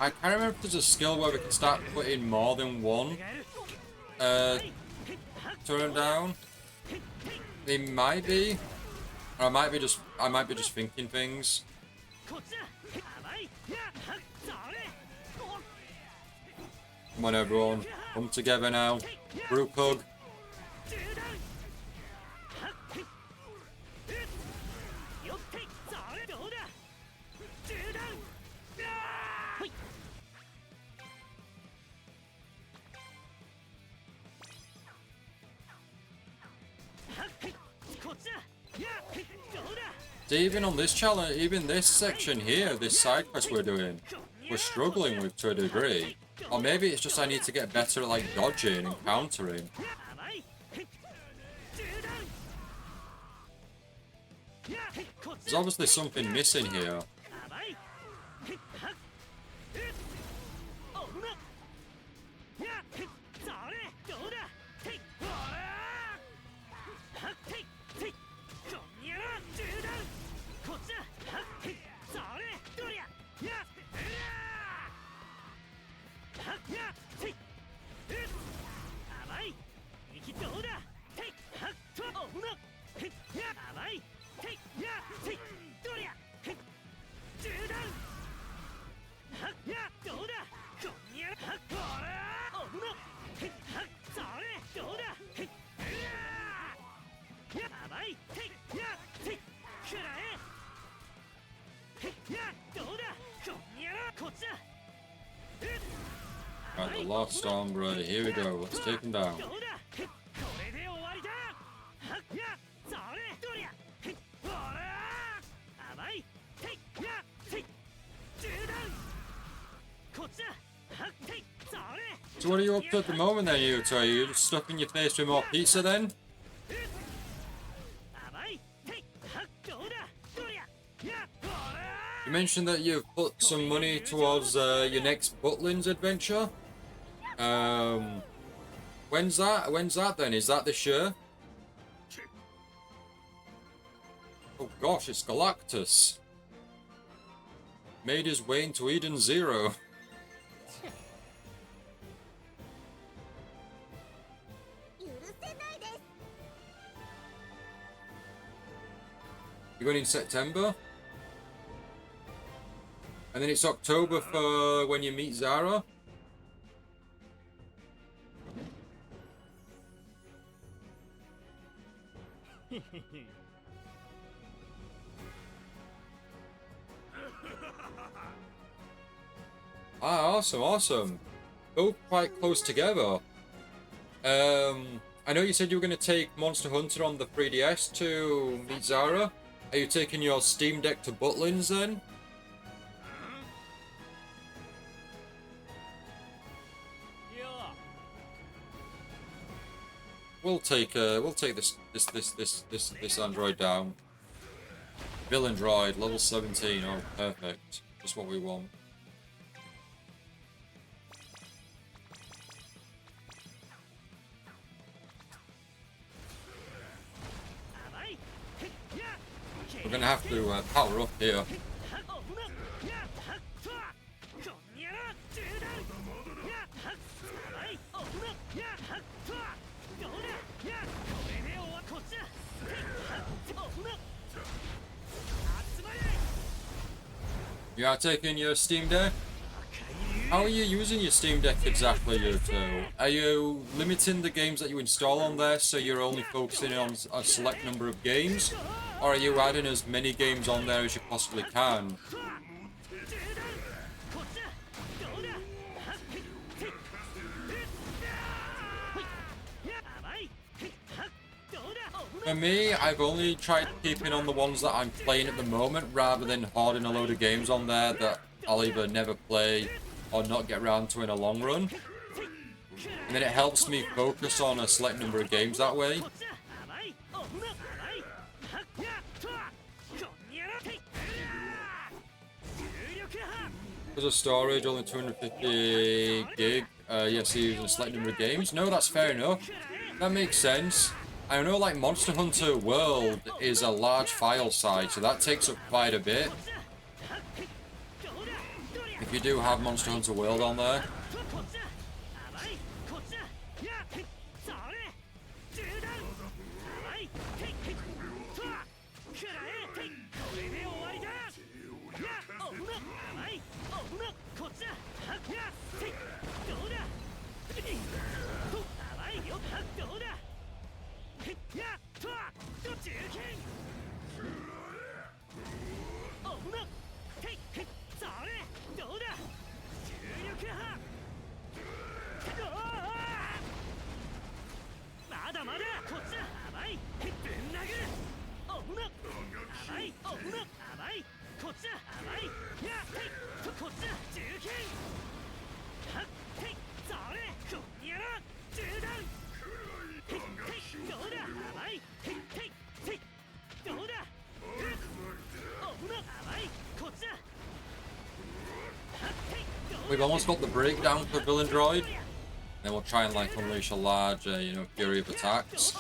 I can't remember if there's a skill where we can start putting more than one turn down. They might be. Or I might be just thinking things. Come on everyone, come together now. Group hug. So even on this challenge, even this section here, this side quest we're doing, we're struggling with to a degree. Or maybe it's just I need to get better at like dodging and countering. There's obviously something missing here. Right, the Lost Storm, right, here we go, let's take him down. So what are you up to at the moment then, Yuto? Are you just stuffing your face with more pizza then? You mentioned that you've put some money towards your next Butlins adventure. When's that? When's that then? Is that this year? Oh gosh, it's Galactus. Made his way into Eden Zero. You're going in September? And then it's October for when you meet Zara? Ah, awesome, awesome. Both quite close together. I know you said you were going to take Monster Hunter on the 3DS to meet Zara. Are you taking your Steam Deck to Butlins then? We'll take this android down. Villain droid, level 17. Oh, perfect. Just what we want. We're gonna have to power up here. You are taking your Steam Deck? How are you using your Steam Deck exactly, Yuto? Are you limiting the games that you install on there so you're only focusing on a select number of games? Or are you adding as many games on there as you possibly can? For me, I've only tried keeping on the ones that I'm playing at the moment rather than hoarding a load of games on there that I'll either never play or not get around to in a long run. And then it helps me focus on a select number of games that way. Because of storage, only 250 gig. Yes, you're using a select number of games. No, that's fair enough. That makes sense. I know like Monster Hunter World is a large file size, so that takes up quite a bit. if you do have Monster Hunter World on there, we've almost got the breakdown for Villain Droid. Then we'll try and like unleash a large, you know, fury of attacks.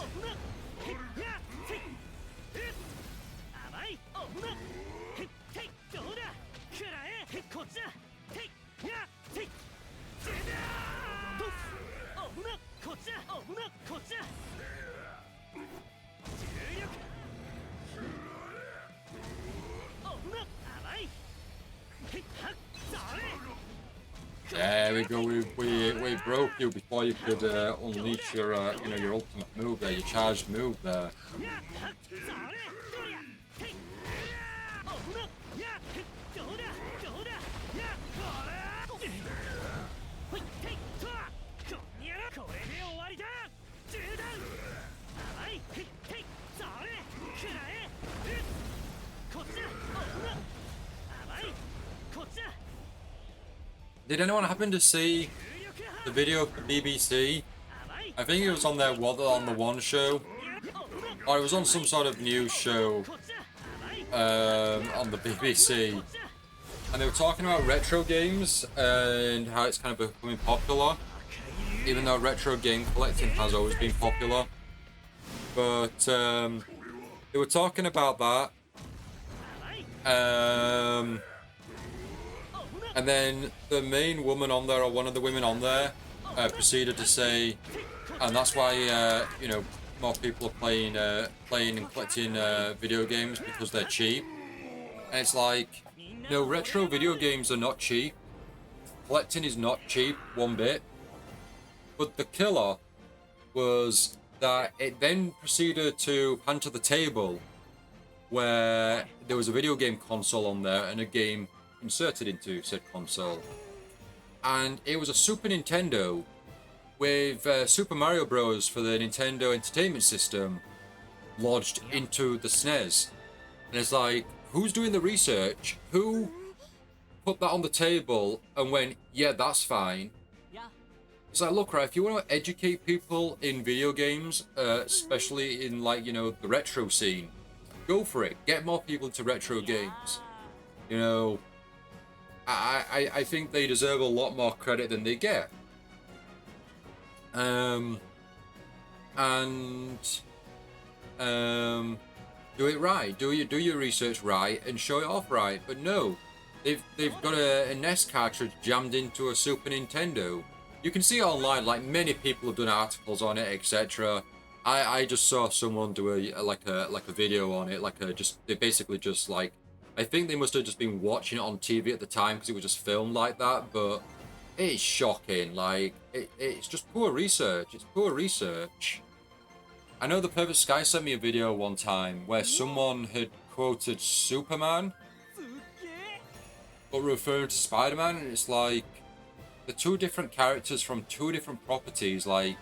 There we go. We broke you before you could unleash your you know, your ultimate move there, your charged move there. Did anyone happen to see the video of the BBC? I think it was on their on the One show, or it was on some sort of news show on the BBC, and they were talking about retro games and how it's kind of becoming popular, even though retro game collecting has always been popular. But they were talking about that. And then the main woman on there, or one of the women on there, proceeded to say, and that's why you know, more people are playing and collecting video games, because they're cheap. And it's like, no, retro video games are not cheap. Collecting is not cheap one bit. But the killer was that it then proceeded to pan to the table where there was a video game console on there and a game inserted into said console, and it was a Super Nintendo with Super Mario Bros. For the Nintendo Entertainment System lodged into the SNES. And it's like, who's doing the research? Who put that on the table and went, yeah, that's fine? It's like, look, right, if you want to educate people in video games, especially in, like, you know, the retro scene, go for it. Get more people into retro games. You know, I think they deserve a lot more credit than they get. Do it right. Do your research right and show it off right. But no, they've got a NES cartridge jammed into a Super Nintendo. You can see it online. Like, many people have done articles on it, etc. I just saw someone do a video on it. They basically just like. I think they must have just been watching it on TV at the time because it was just filmed like that, but it's shocking. Like, it's just poor research. It's poor research. I know The Perfect Sky sent me a video one time where someone had quoted Superman, but referring to Spider-Man, and it's like, the two different characters from two different properties. Like,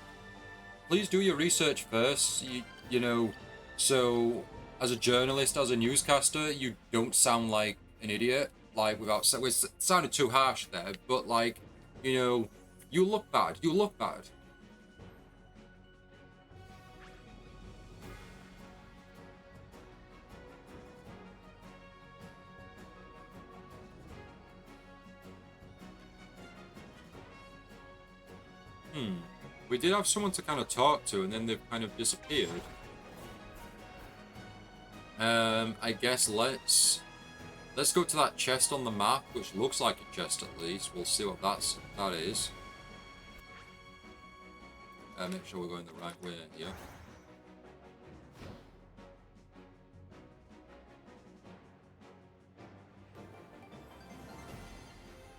please do your research first, you know, so as a journalist, as a newscaster, you don't sound like an idiot. Like, it sounded too harsh there, but like, you know, you look bad. You look bad. We did have someone to kind of talk to, and then they've kind of disappeared. I guess let's Let's go to that chest on the map, which looks like a chest at least. We'll see what that is. Make sure we're going the right way here.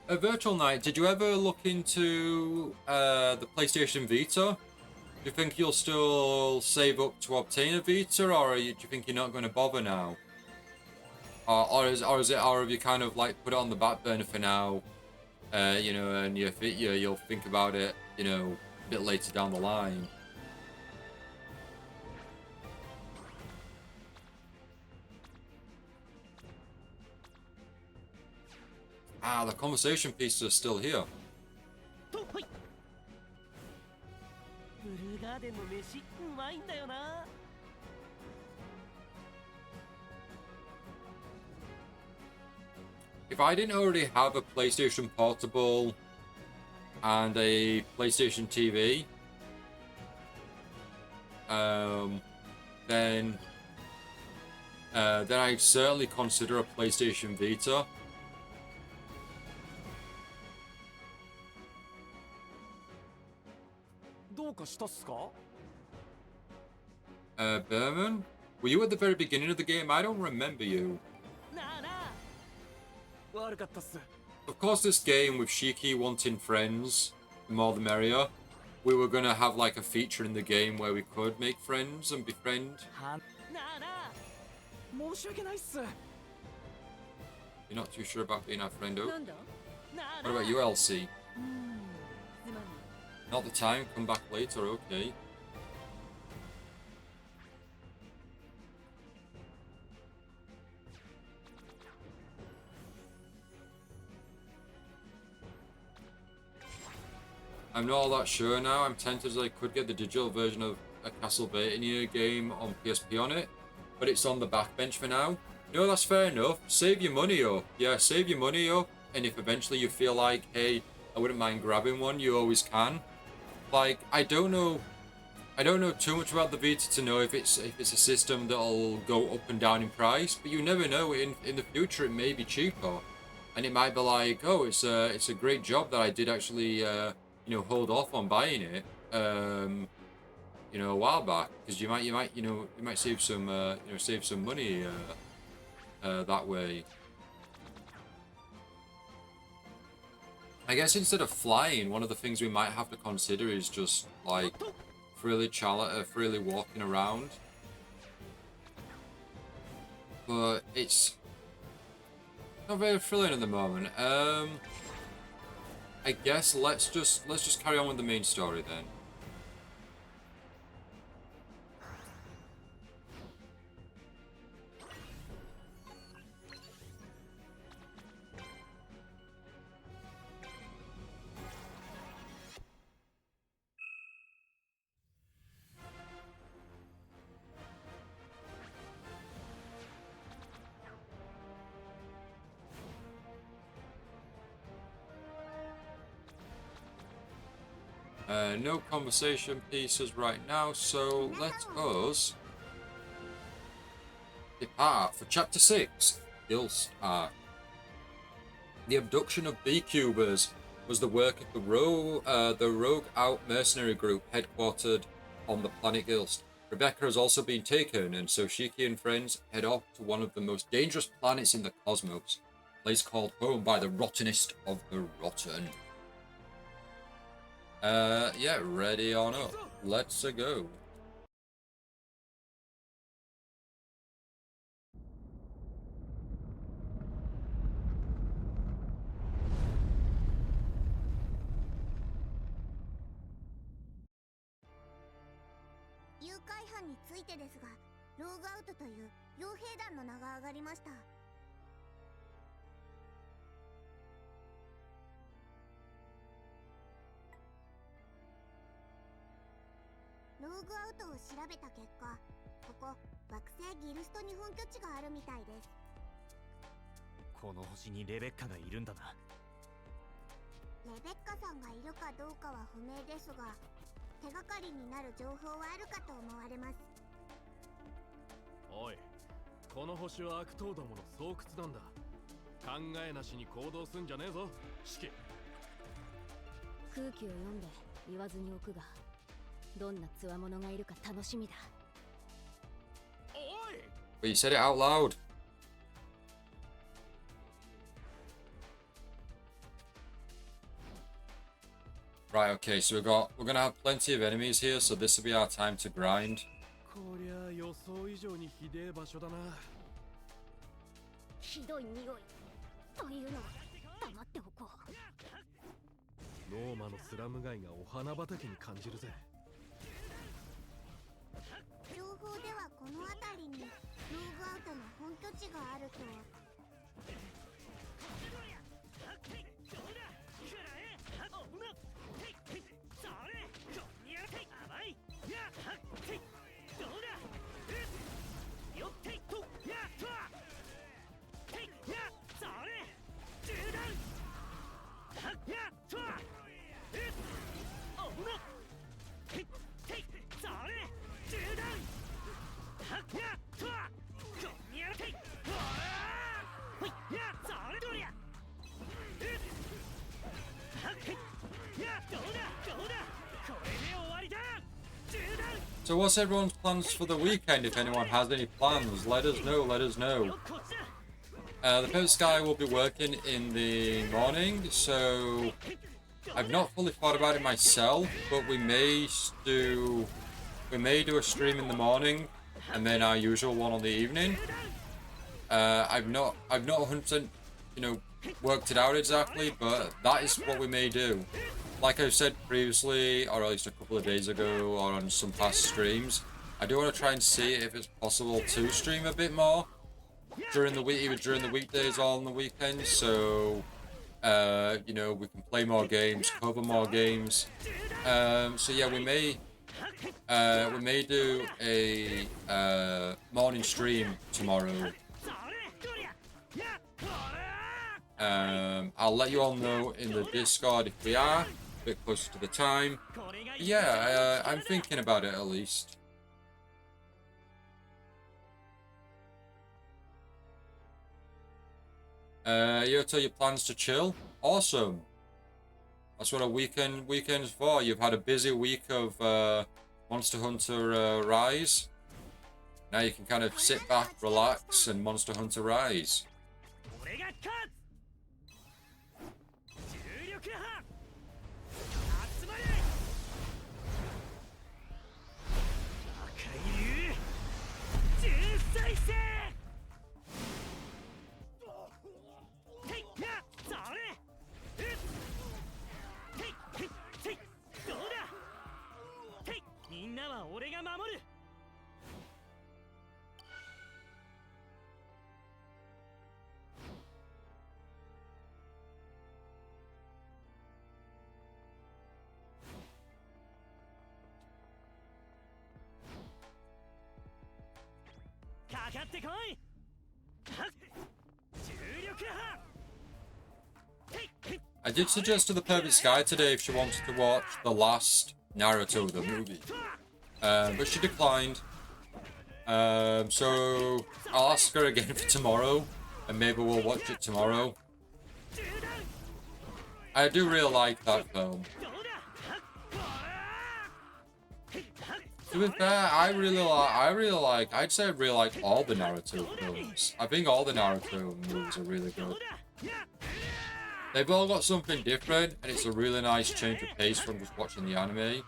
Virtual Knight, did you ever look into the PlayStation Vita? Do you think you'll still save up to obtain a Vita, or do you think you're not going to bother now? Or have you kind of like put it on the back burner for now, you know, and you'll think about it, you know, a bit later down the line? Ah, the conversation pieces are still here. とほいブルーガーデンの飯うまいんだよな If I didn't already have a PlayStation Portable and a PlayStation TV, then I'd certainly consider a PlayStation Vita. Berman? Were you at the very beginning of the game? I don't remember you. なあなあ悪かったっす Of course, this game with Shiki wanting friends, the more the merrier. We were gonna have like a feature in the game where we could make friends and befriend. なあなあ申し訳ないっす You're not too sure about being our friend, oh? なんだ なあ What なあ about you, LC? うーんすまん Not the time, come back later, okay. I'm not all that sure now. I'm tempted as I could get the digital version of a Castlevania game on PSP on it, but it's on the backbench for now. No, that's fair enough. Save your money up. Yeah, save your money up, and if eventually you feel like, hey, I wouldn't mind grabbing one, you always can. Like, I don't know too much about the Vita to know if it's a system that'll go up and down in price, but you never know. In the future, it may be cheaper, and it might be like, oh, it's a great job that I did actually you know, hold off on buying it you know, a while back, because you might save some you know, save some money that way. I guess instead of flying, one of the things we might have to consider is just like freely walking around. But it's not very thrilling at the moment. I guess let's just carry on with the main story then. No conversation pieces right now, so let us depart for Chapter 6, Gilst Arc. The abduction of beekeepers was the work of the rogue out mercenary group headquartered on the planet Gilst. Rebecca has also been taken, and so Shiki and friends head off to one of the most dangerous planets in the cosmos, a place called home by the rottenest of the rotten. Yeah, ready on up. Let's go. 考えなしに行動すんじゃねえぞ四季。空気を読んで言わずに置くが、どんな強者がいるか楽しみだ。おい But you said it out loud. Right, okay, so we're gonna have plenty of enemies here, so this will be our time to grind. こりゃ予想以上にひでえ場所だな。ひどい匂いというのは黙っておこう。ノーマのスラム街がお花畑に感じるぜ。情報ではこの辺りにローグアウトの本拠地があると。So what's everyone's plans for the weekend? If anyone has any plans, let us know, let us know. The Purple Sky will be working in the morning, so I've not fully thought about it myself, but we may do a stream in the morning and then our usual one on the evening. I've not 100% worked it out exactly, but that is what we may do. Like I've said previously, or at least a couple of days ago, or on some past streams, I do want to try and see if it's possible to stream a bit more during the week, either during the weekdays or on the weekends. So, we can play more games, cover more games. So yeah, we may do a morning stream tomorrow. I'll let you all know in the Discord if we are. Bit closer to the time. Yeah, I'm thinking about it at least. You tell your plans to chill. Awesome. That's what a weekend's for. You've had a busy week of Monster Hunter Rise. Now you can kind of sit back, relax, and Monster Hunter Rise. I did suggest to the Perfect Sky today if she wanted to watch the last Naruto, the movie, but she declined. So I'll ask her again for tomorrow, and maybe we'll watch it tomorrow. I do really like that film. To be fair, I'd say I really like all the Naruto films. I think all the Naruto movies are really good. They've all got something different, and it's a really nice change of pace from just watching the anime.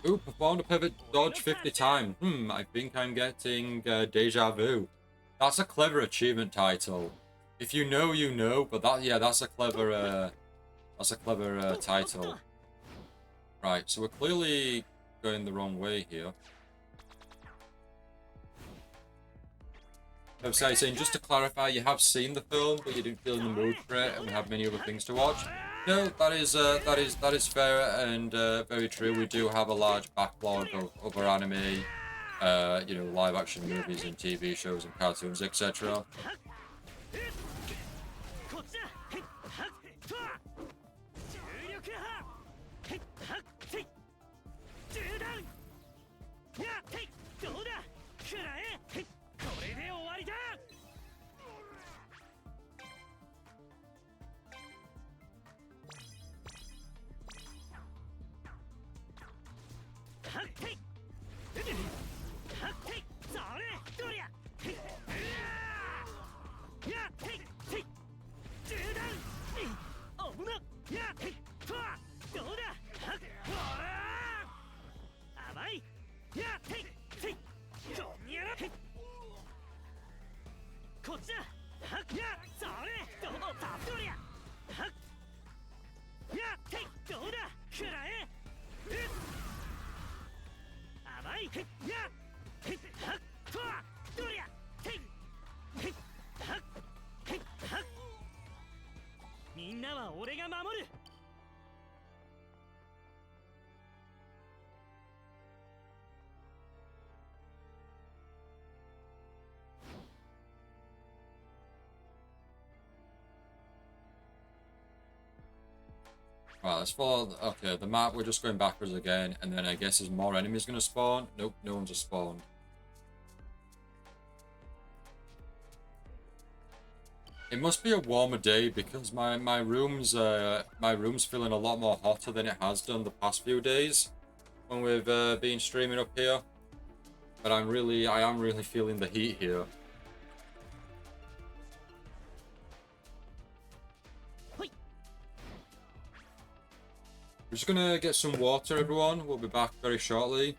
Ooh, performed a pivot dodge 50 times. I think I'm getting deja vu. That's a clever achievement title. If you know, you know, but that's a clever That's a clever title. Right, so we're clearly going the wrong way here. I was saying, just to clarify, you have seen the film, but you didn't feel in the mood for it, and we have many other things to watch. No, that is fair and very true. We do have a large backlog of other anime, you know, live-action movies and TV shows and cartoons, etc. Right, let's follow. Okay, the map, we're just going backwards again, and then I guess there's more enemies going to spawn. Nope, no one's just spawned. It must be a warmer day because my room's feeling a lot more hotter than it has done the past few days when we've been streaming up here. But I am really feeling the heat here. We're just gonna get some water, everyone. We'll be back very shortly.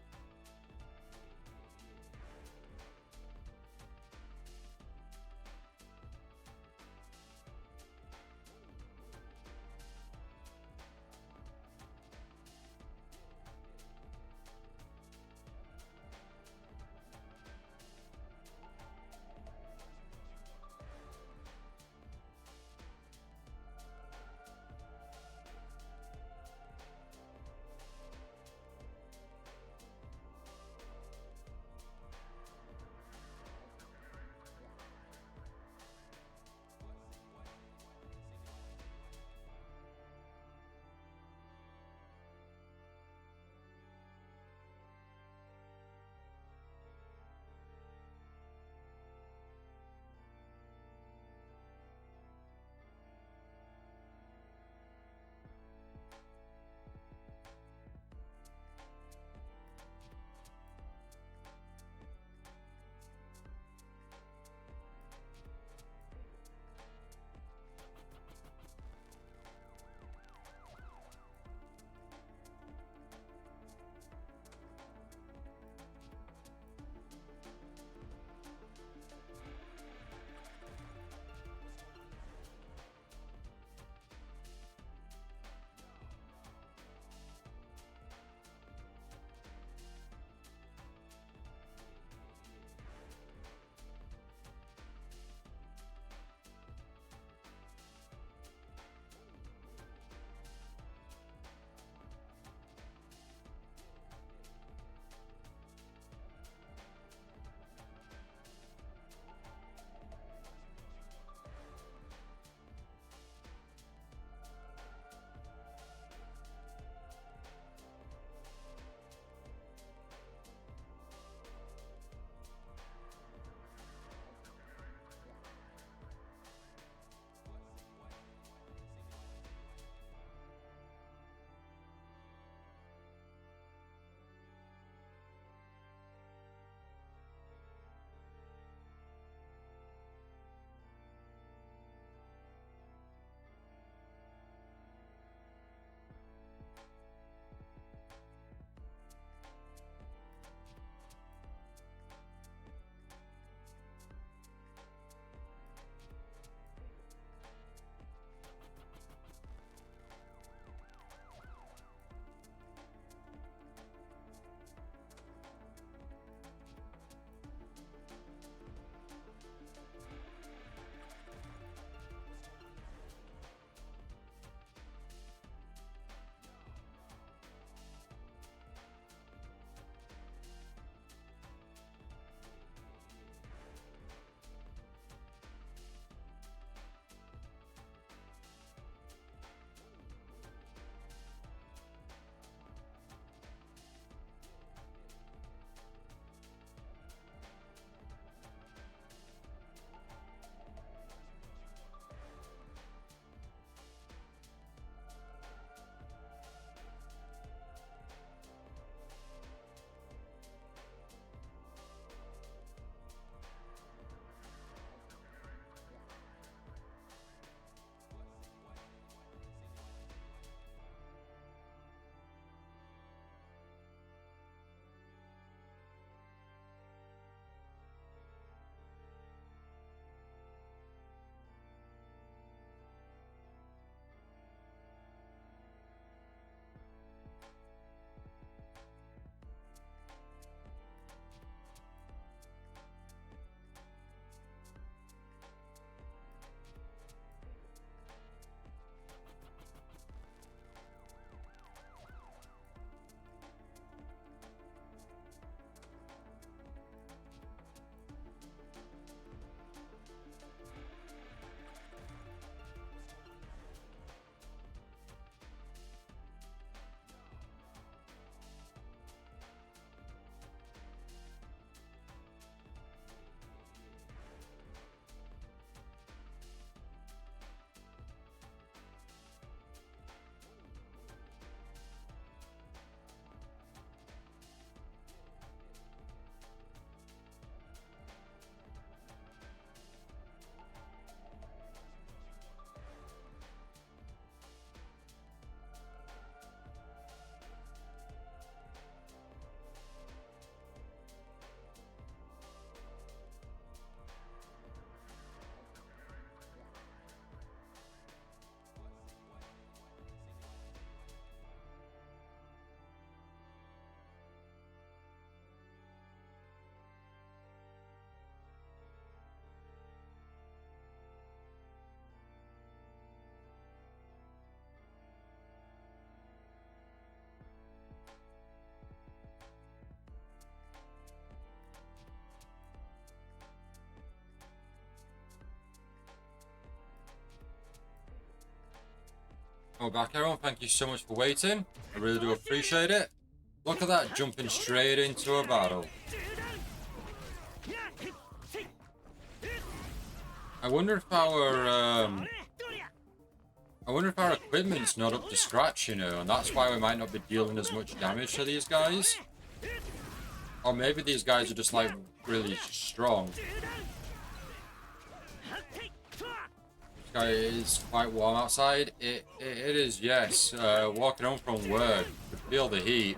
Oh, back everyone, thank you so much for waiting. I really do appreciate it. Look at that, jumping straight into a battle. I wonder if our equipment's not up to scratch, you know, and that's why we might not be dealing as much damage to these guys. Or maybe these guys are just like really strong. This guy is quite warm outside. It is, yes. Walking home from work, you feel the heat.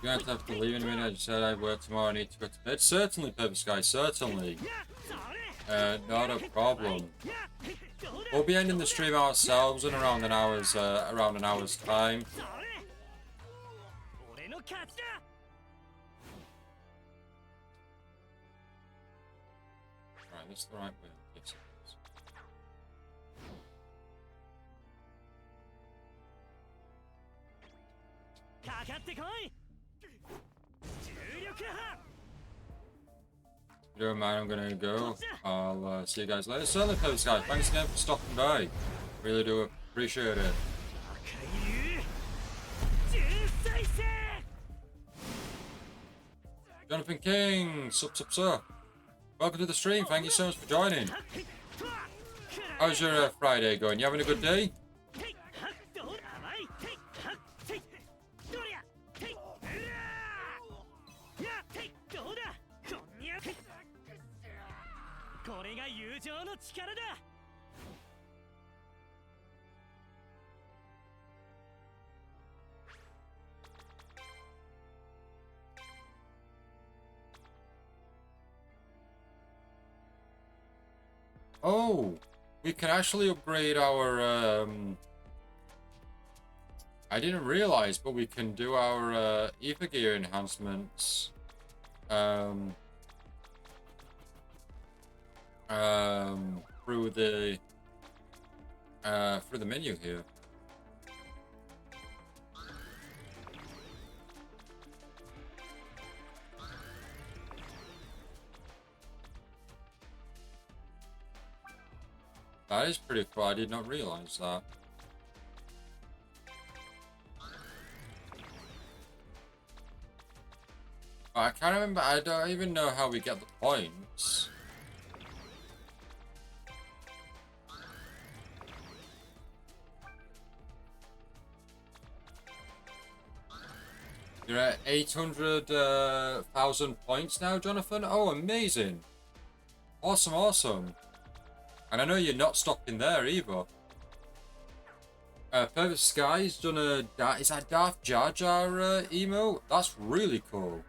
You're going to have to leave in a minute. I just said I work tomorrow. I need to go to bed. Certainly, Purple Sky. Certainly. Not a problem. We'll be ending the stream ourselves in around an hour's time. Right, that's the right way. Yes, it is. If you don't mind, I'm gonna go. I'll see you guys later. Certainly, Purple Sky. Thanks again for stopping by. Really do appreciate it. Jonathan King, sup. Welcome to the stream. Thank you so much for joining. How's your Friday going? You having a good day? Oh, we can actually upgrade our, I didn't realize, but we can do our, ether gear enhancements, through the menu here. That is pretty cool. I did not realize that. I can't remember. I don't even know how we get the points. You're at 800,000 points now, Jonathan? Oh, amazing. Awesome. And I know you're not stopping there either. Perfect Sky's done a... Is that Darth Jar Jar emote? That's really cool.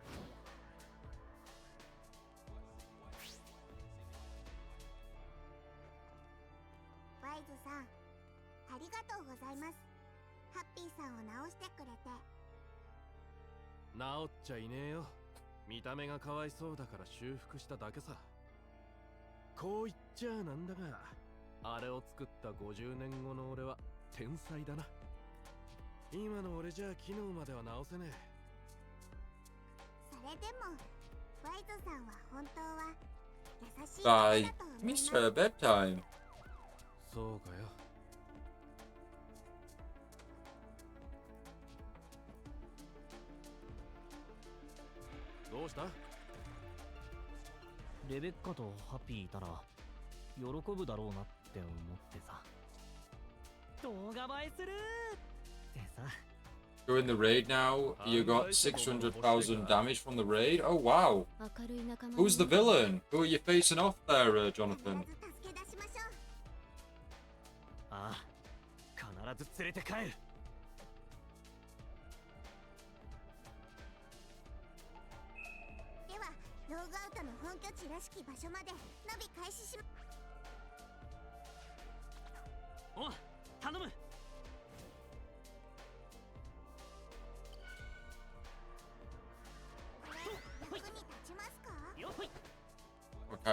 Bye. Mr. Bedtime. You're in the raid now. You got 600,000 damage from the raid. Oh wow. Who's the villain? Who are you facing off there, Jonathan?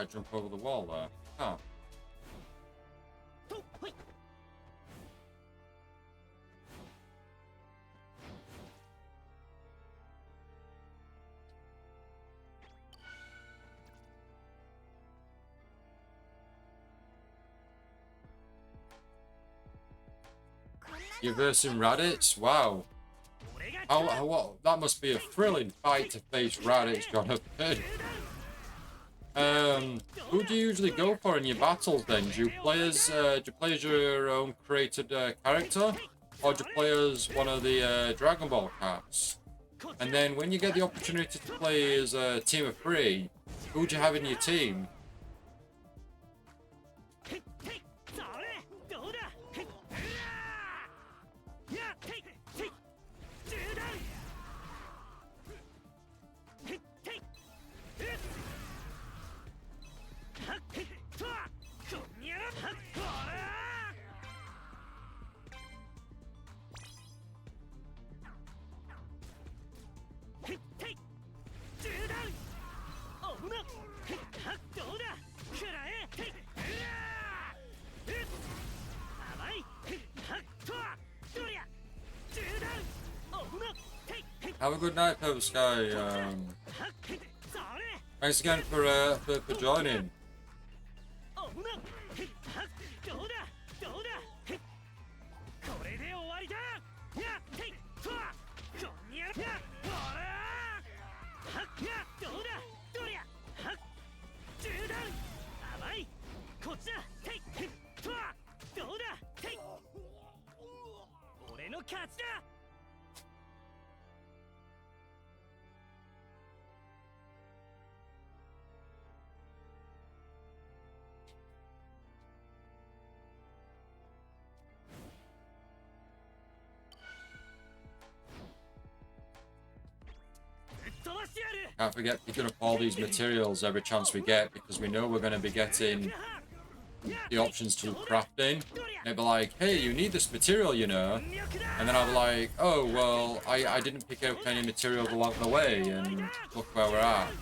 quite jump over the wall there. Huh. You're versing Raditz? Wow. What? That must be a thrilling fight to face Raditz, Jonathan. Who do you usually go for in your battles then? Do you play as your own created character? Or do you play as one of the Dragon Ball cats? And then when you get the opportunity to play as a team of 3, who do you have in your team? Have a good night, Purple Sky. Thanks again for joining. Can't forget picking up all these materials every chance we get, because we know we're going to be getting the options to crafting. They'll be like, hey, you need this material, you know. And then I'll be like, oh, well, I didn't pick up any materials along the way, and look where we're at.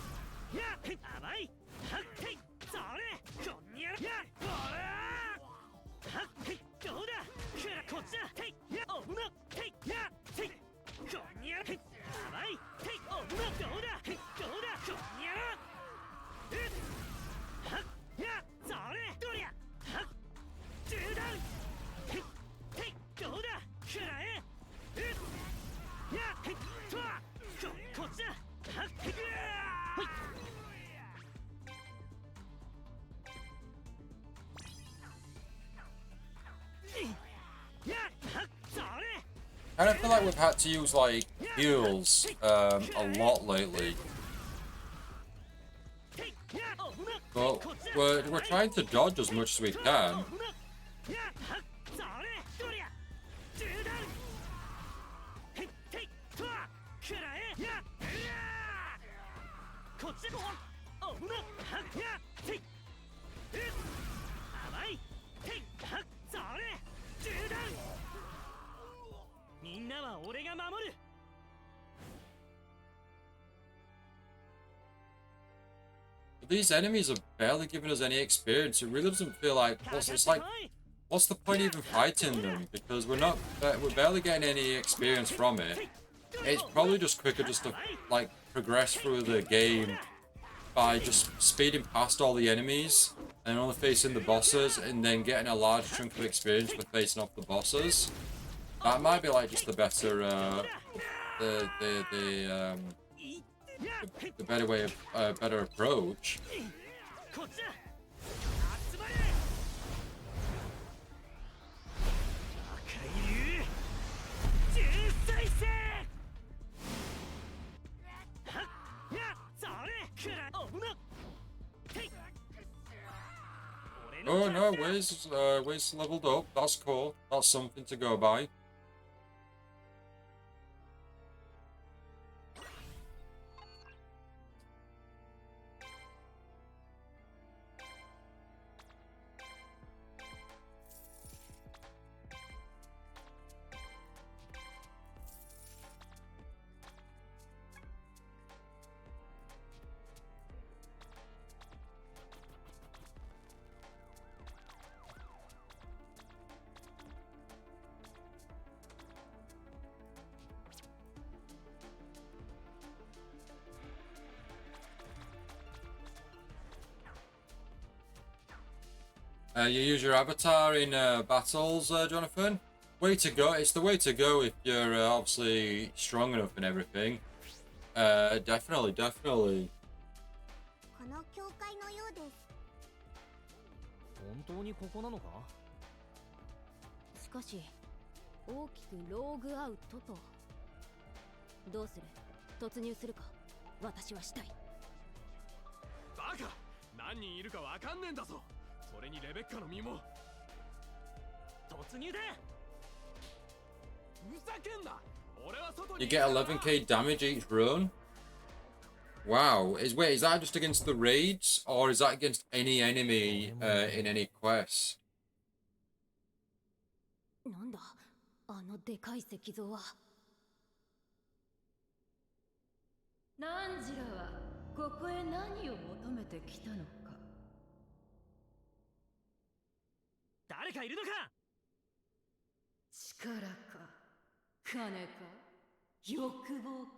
And I feel like we've had to use like heals a lot lately. But we're trying to dodge as much as we can. These enemies are barely giving us any experience. It really doesn't feel like what's the point even fighting them? Because we're barely getting any experience from it. It's probably just quicker just to like progress through the game by just speeding past all the enemies and only facing the bosses, and then getting a large chunk of experience for facing off the bosses. That might be like just the better the better way of better approach. Oh no, Waze leveled up. That's cool. That's something to go by. You use your avatar in battles, Jonathan. Way to go! It's the way to go if you're obviously strong enough and everything. Definitely, definitely. この教会のようです。本当にここなのか？しかし大きくローグアウトと。どうする？突入するか？私はしたい。バカ！何人いるかわかんねえんだぞ。それにレベッカの身も。突入だ！ふざけんな！俺は外に。 You get 11k damage each run. Wow. Wait, is that just against the raids, or is that against any enemy in any quest? なんだあのでかい石像は。ナンジラはここへ何を求めてきたのか。誰かいるのか？力か金か欲望か、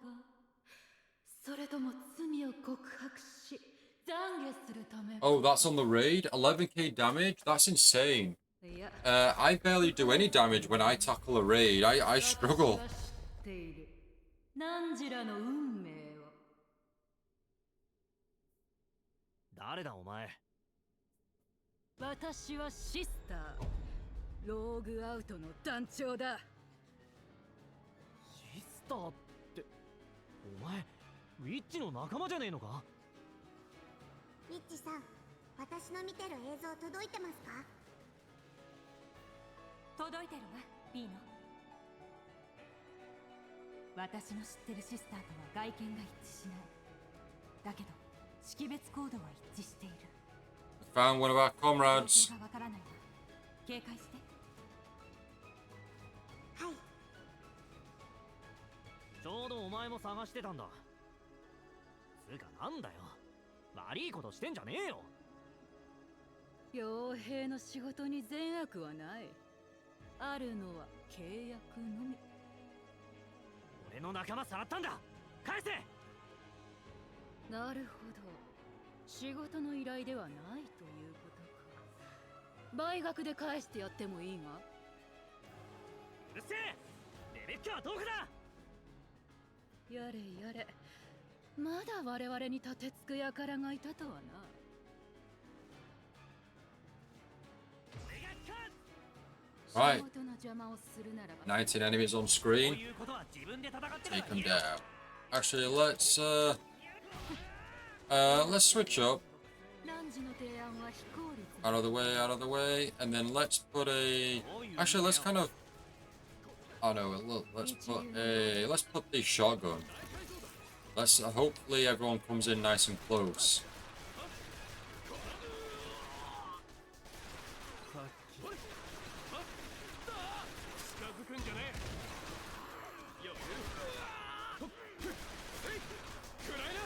それとも罪を告白し懺悔するためか。 Oh, that's on the raid. 11k damage. That's insane. いや、 I barely do any damage when I tackle a raid. I struggle. 私は知っている。ナンジラの運命を。誰だお前？私はシスター、ローグアウトの団長だ。シスターって、お前ウィッチの仲間じゃねえのか？ウィッチさん、私の見てる映像届いてますか？届いてるわ、ビーノ。私の知ってるシスターとは外見が一致しない。だけど識別コードは一致している。 Found one of our 状 comrades. 況がわからないが警戒して。はい。ちょうどお前も探してたんだ。つうかなんだよ、悪いことしてんじゃねえよ。傭兵の仕事に善悪はない。あるのは契約のみ。俺の仲間さらったんだ、返せ！なるほど、仕事の依頼ではないということか。倍額で返してやってもいいが。うるせえ！レベッカはどこだ？やれやれ、まだ我々に立てつく輩がいたとはな。 Right. 仕事の邪魔をするならば。 19 enemies on screen. いうことは自分で戦ってる Take から them 言えよ。 down. Actually, let's switch up. 汝の提案は非効率。 Out of the way, out of the way, and then let's put a. Actually, let's kind of. Oh no, look, let's put the shotgun. Let's hopefully everyone comes in nice and close. 近づくんじゃねえ。よく暗いな。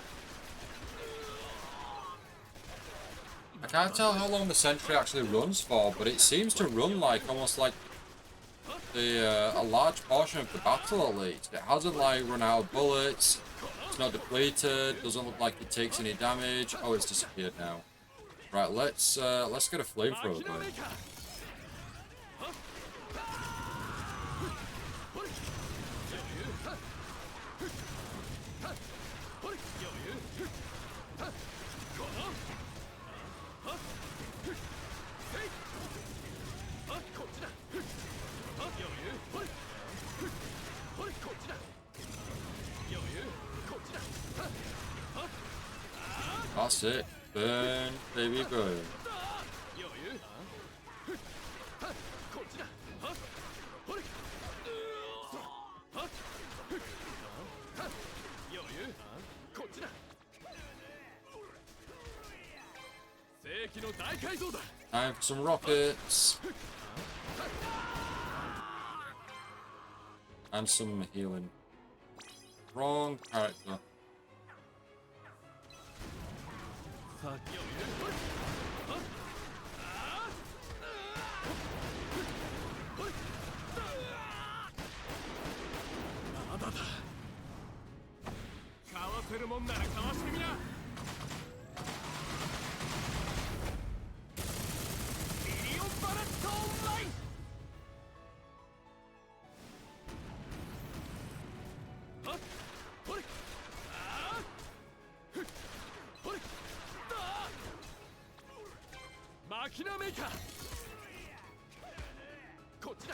I can't tell how long the sentry actually runs for, but it seems to run like almost like a large portion of the battle at least. It hasn't like run out of bullets. It's not depleted. Doesn't look like it takes any damage. Oh, it's disappeared now. Right, let's get a flamethrower going. That's it. Burn, baby, burn. Time for some rockets. And some healing. Wrong character. ひらめいたこっちだ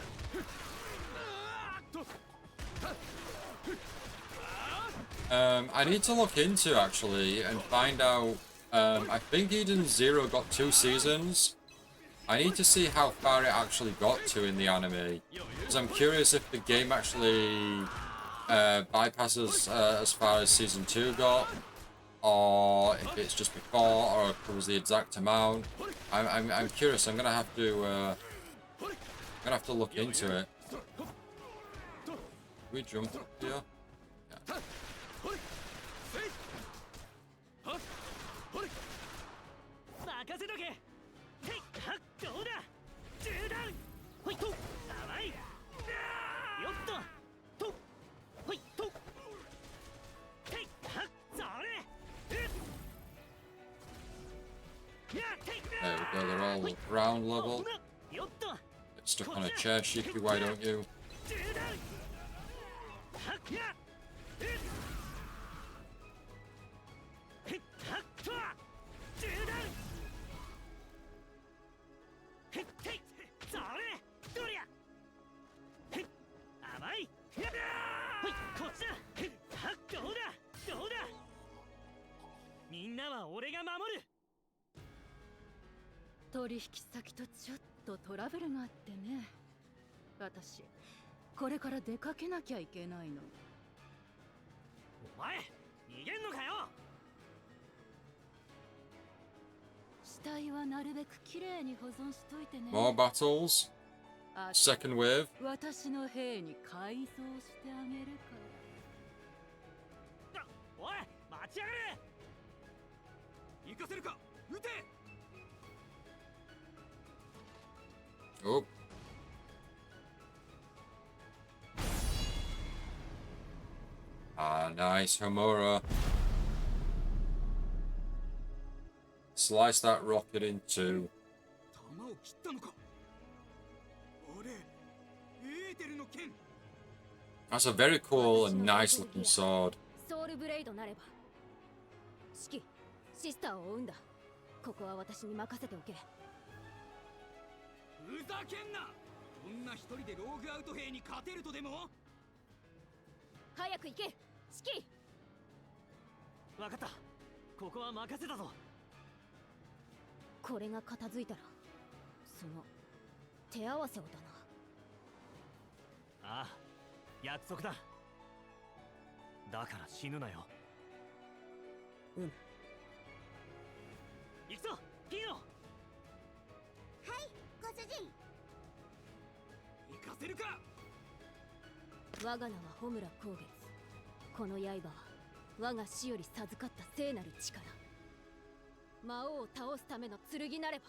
I need to look into actually and find out. I think Eden Zero got 2 seasons. I need to see how far it actually got to in the anime, because I'm curious if the game actually bypasses as far as season 2 got, or if it's just before, or if it was the exact amount. I'm curious. I'm gonna have to look into it. We jump up here. Yeah. 任せとけ。へいはっどうだ。中断。ほいと。甘い。よっと。と。ほいと。へいはっそれ。There we go. They're all ground level. よっと。 Get stuck on a chair, Shiki. Why don't you? 中断。はっや。へっはっと。中断。へっへいそれどりゃへっ甘いほいこっちだへっはっどうだどうだみんなは俺が守る取引先とちょっとトラブルがあってね。私これから出かけなきゃいけないの。お前逃げんのかよ。死体はなるべくきれいに保存しといてね。 More battles. あ Second wave. 私の兵に改造してあげるから。おい待ちやがれ。行かせるか撃て Oh. Ah, nice, Homura. Slice that rocket in two. 弾を切ったのかあれエーテルの剣 That's a very cool and nice looking sword. ソウルブレイドなればシキシスターを追うんだ。ここは私に任せておけ。ふざけんなこんな一人でローグアウト兵に勝てるとでも早く行けシキ。分かったここは任せたぞ。これが片付いたらその手合わせをだな。ああ約束だ。だから死ぬなよ。うん。行くぞヒーロー。はいご主人。行かせるか我が名は穂村光月。この刃は我が死より授かった聖なる力。魔王を倒すための剣なれば。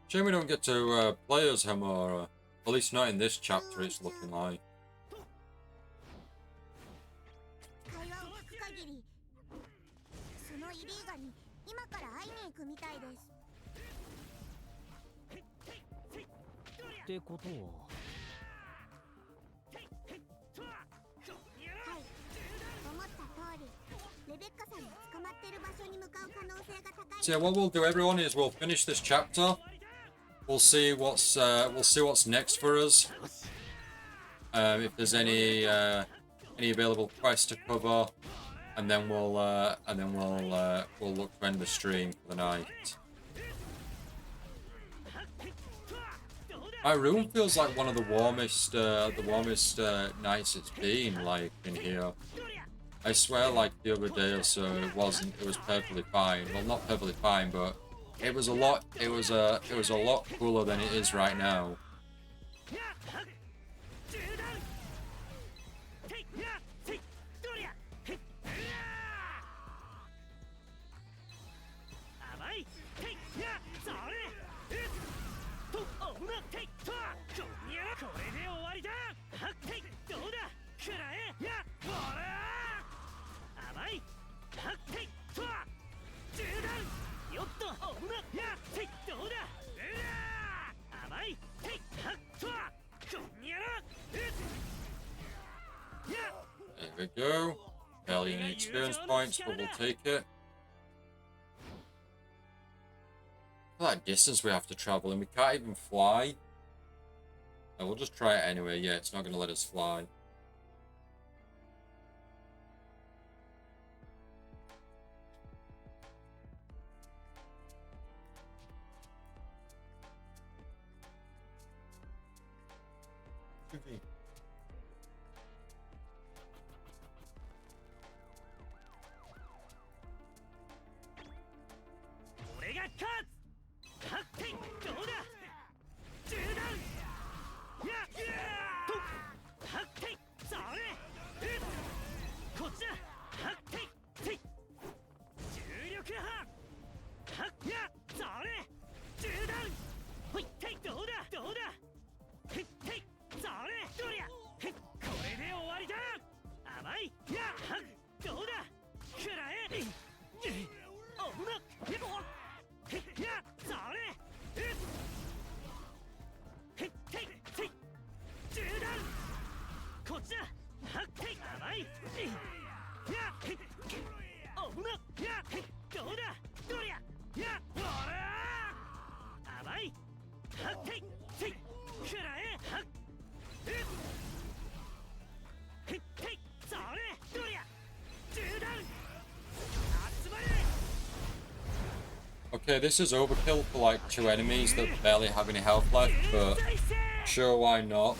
Shame we don't get to play as Homura. At least not in this chapter, it's looking like. 会話を聞く限りそのイリーガに今から会いに行くみたいです。ってことははい思った通りレベッカさんが捕まってる場所に向かう可能性が高い。 So yeah, what we'll do, everyone, is we'll finish this chapter. We'll see what's next for us. If there's any available quests to cover, and then we'll look to end the stream for the night. My room feels like one of the warmest nights it's been, like, in here. I swear, like, the other day or so, it was perfectly fine. Well, not perfectly fine, but it was a lot cooler than it is right now. barely any experience points, but we'll take it. Look at that distance we have to travel, and we can't even fly. No, we'll just try it anyway. Yeah, it's not going to let us fly. Okay, this is overkill for like 2 enemies that barely have any health left, but sure, why not?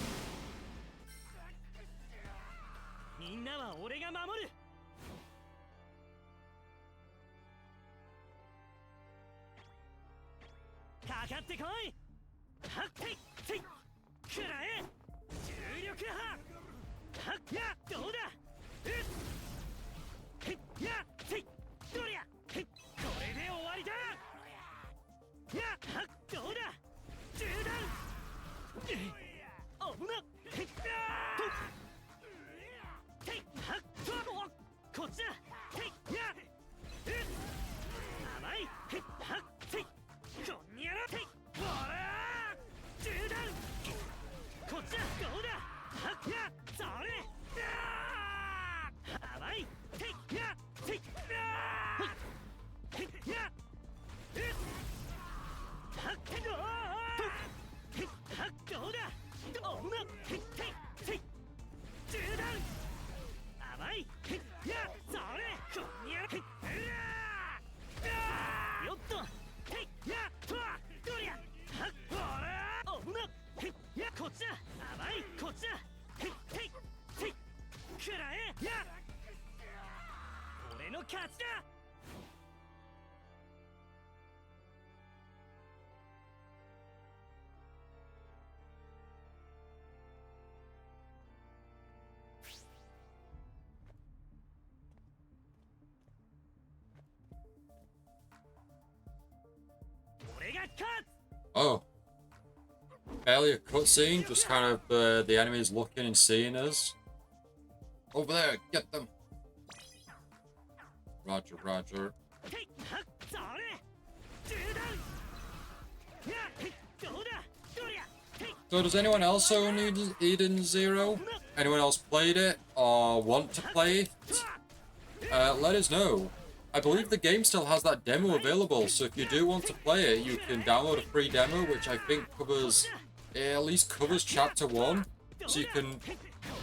Oh. Barely a cutscene, just kind of the enemies looking and seeing us. Over there, get them! Roger, roger. So does anyone else own Eden Zero? Anyone else played it or want to play it? Let us know. I believe the game still has that demo available, so if you do want to play it, you can download a free demo, which I think covers, at least covers Chapter 1, so you can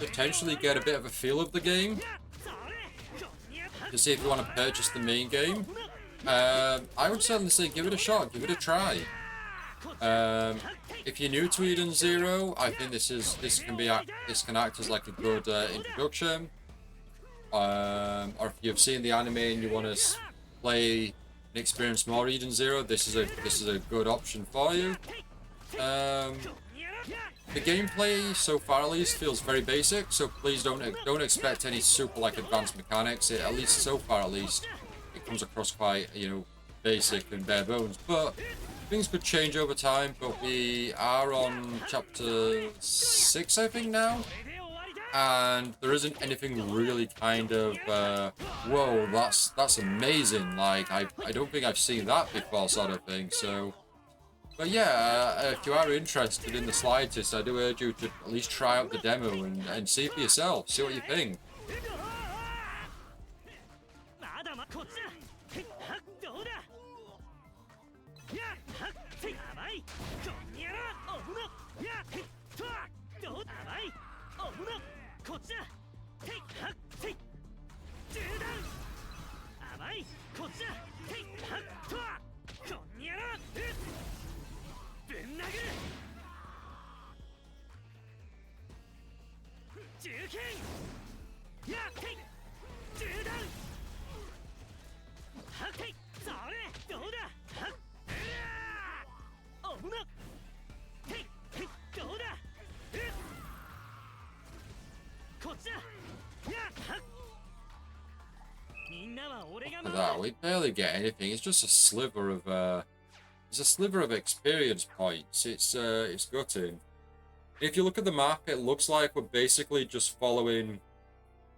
potentially get a bit of a feel of the game, to see if you want to purchase the main game. I would certainly say give it a shot, give it a try. If you're new to Eden Zero, I think this can act as like a good introduction. Or if you've seen the anime and you want to play and experience more Eden Zero, this is a good option for you. The gameplay so far at least feels very basic, so please don't expect any super like advanced mechanics. At least so far at least, it comes across quite, you know, basic and bare bones. But things could change over time. But we are on chapter 6, I think now. And there isn't anything really kind of, whoa, that's amazing, like, I don't think I've seen that before sort of thing, so, but yeah, if you are interested in the slightest, I do urge you to at least try out the demo and see for yourself, see what you think. なこっちだていはってい中断甘いこっちだていはっとはこんにゃらぶん殴る銃剣やってい中断はっていそれどうだはっおぶなていていどうだこっちだやはっみんなは俺が Look at that, we barely get anything. It's just a sliver of it's a sliver of experience points. It's gutting. If you look at the map, it looks like we're basically just following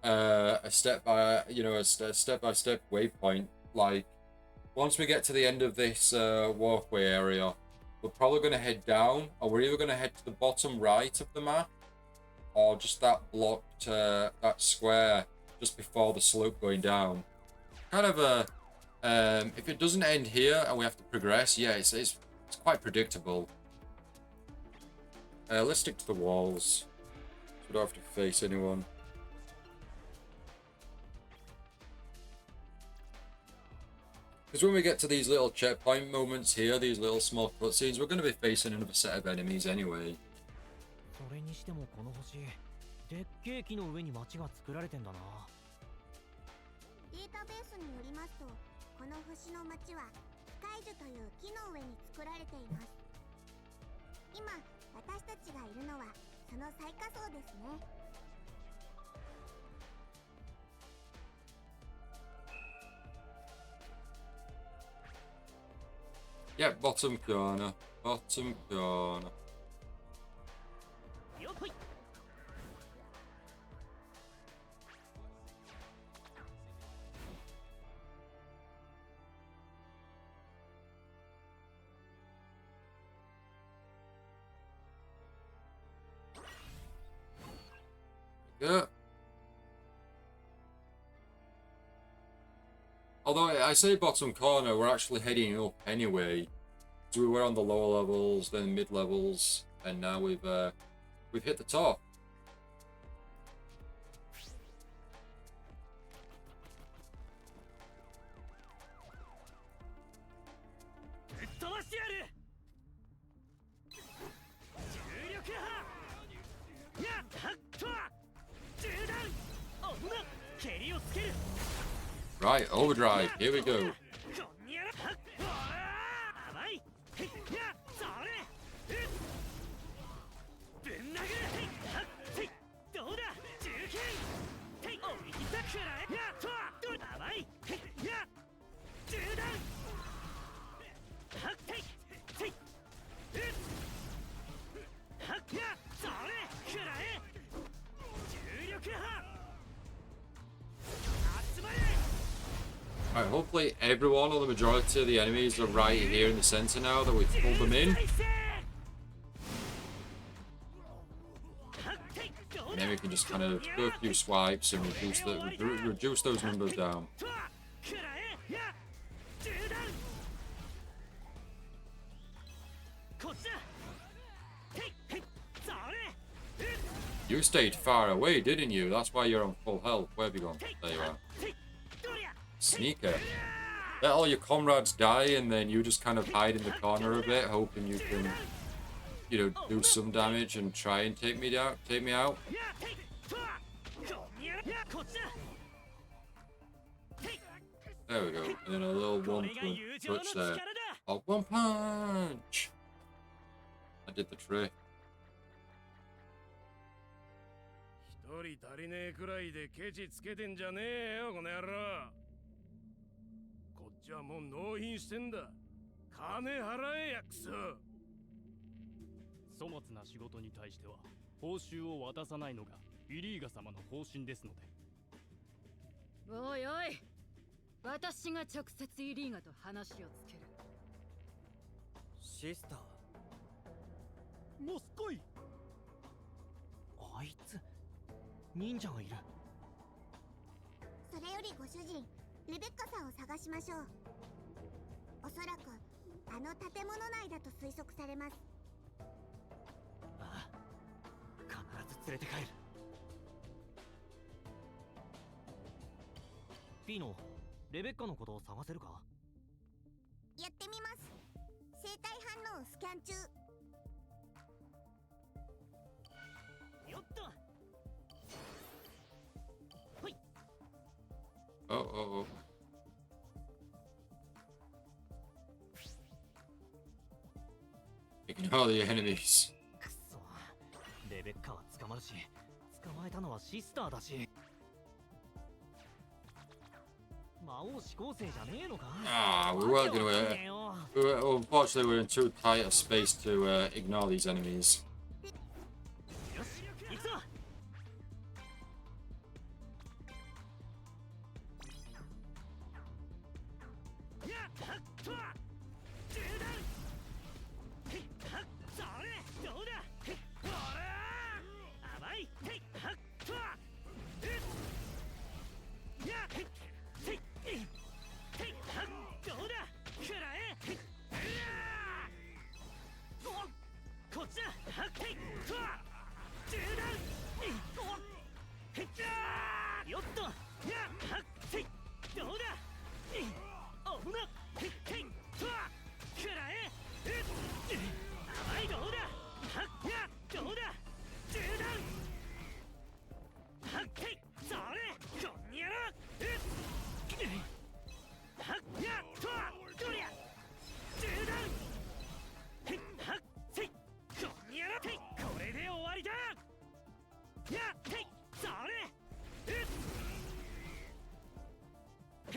a step by step waypoint. Like once we get to the end of this walkway area, we're probably going to head down, or we're either going to head to the bottom right of the map, or just that blocked that square just before the slope going down. Kind of a if it doesn't end here and we have to progress, yeah, it's quite predictable. Let's stick to the walls, so we don't have to face anyone. Because when we get to these little checkpoint moments here, these little small cutscenes, we're going to be facing another set of enemies anyway. それにしてもこの星でっけえ木の上に町が作られてんだな。データベースによりますと、この星の町は機械樹という木の上に作られています。今、私たちがいるのはその最下層ですね。Yeah, bottom corner. Bottom corner. よっほい Yeah. Although I say bottom corner, we're actually heading up anyway. So we were on the lower levels, then mid levels, and now we've hit the top. ぶっ飛ばしてやる重力波やっはっと中断おぶな蹴りをつける Right, overdrive. Here we go. こんにゃらはっ甘いへっやそれぶん殴るへいはっていどうだ銃剣へいおいきたくらえやっと甘いへいや中断はっていていはっやそれくらえ重力波集まれ Right, hopefully everyone or the majority of the enemies are right here in the center now that we've pulled them in. And then we can just kind of do a few swipes and reduce those numbers down. You stayed far away, didn't you? That's why you're on full health. Where have you gone? There you are. Sneaker. Let all your comrades die and then you just kind of hide in the corner a bit, hoping you can, you know, do some damage and try and take me out. There we go. And then a little one-punch there. Oh, one punch! I did the trick. 一人足りねえくらいでケチつけてんじゃねえよこの野郎。こっちはもう納品してんだ。金払えやクソ。粗末な仕事に対しては報酬を渡さないのがイリーガ様の方針ですので。おいおい、私が直接イリーガと話をつける。シスターモスコイあいつ忍者がいる。それよりご主人、レベッカさんを探しましょう。おそらくあの建物内だと推測されます。ああ、必ず連れて帰る。SP のレベッカのことを探せるか？やってみます。生体反応スキャン中。よっと。ほい。Oh. Ignore the enemies. くそ。レベッカは捕まるし、捕まえたのはシスターだし。魔王指向生じゃねえのか？ Ah, we weren't gonna. Unfortunately, we're in too tight a space to ignore these enemies. よし、行くぞ。やっはっと中断。へっはっそれどうだ。へっほら甘い。へっはっとやっへっへっへっはっどうだ。くらえ。へっこっちだ。はっへっと中断。へっよっと。やっはっへっどうだ。おぶな。へっへっとくらえ。甘いどうだ。はっやどうだ。中断。はっへっそれこんにゃら。はっやとどりゃ中断。へっはっせいこんにゃら。へいこれで終わりだ。やへいそれ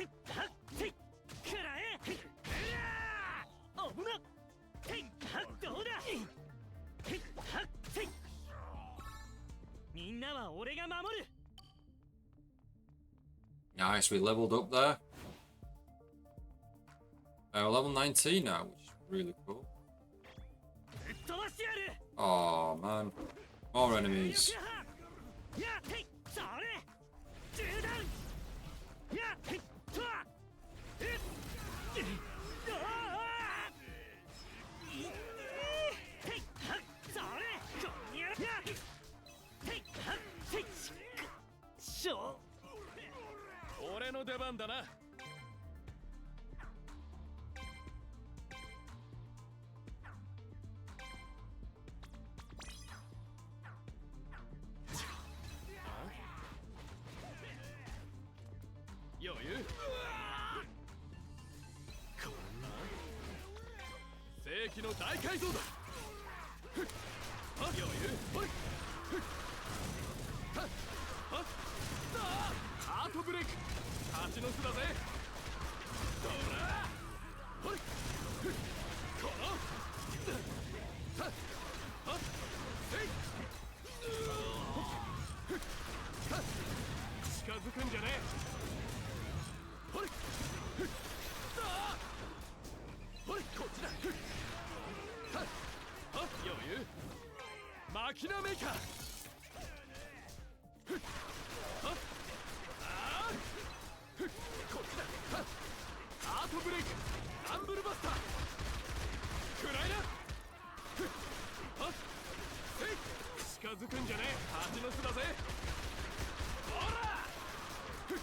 へっはっせいくらえ。へっおぶな。へっはっどうだ。へっはっせいみんなは俺が守る。 Nice, we leveled up there. Level 19 now, which is really cool. ぶっ飛ばしてやる。 Oh man, more enemies. やへいそれ中断。やへいとえっへいはっそれこんにゃら。やへいはっせいしょ俺の出番だな。余裕。こんな世紀の大改造だ。ふっは余裕。ほいふっはっはっハートブレイク蜂の巣だぜ。どらほいふっこのはっはっせいふっはっ近づくんじゃねえ。ほれふっほれこっちだ。ふっはっはっ余裕。マキナメーカー。ふっはっあーふっこっちだ。はっアートブレイクランブルバスター。くらいな。ふっはっせい近づくんじゃねえ。蜂の巣だぜ。ほらふっ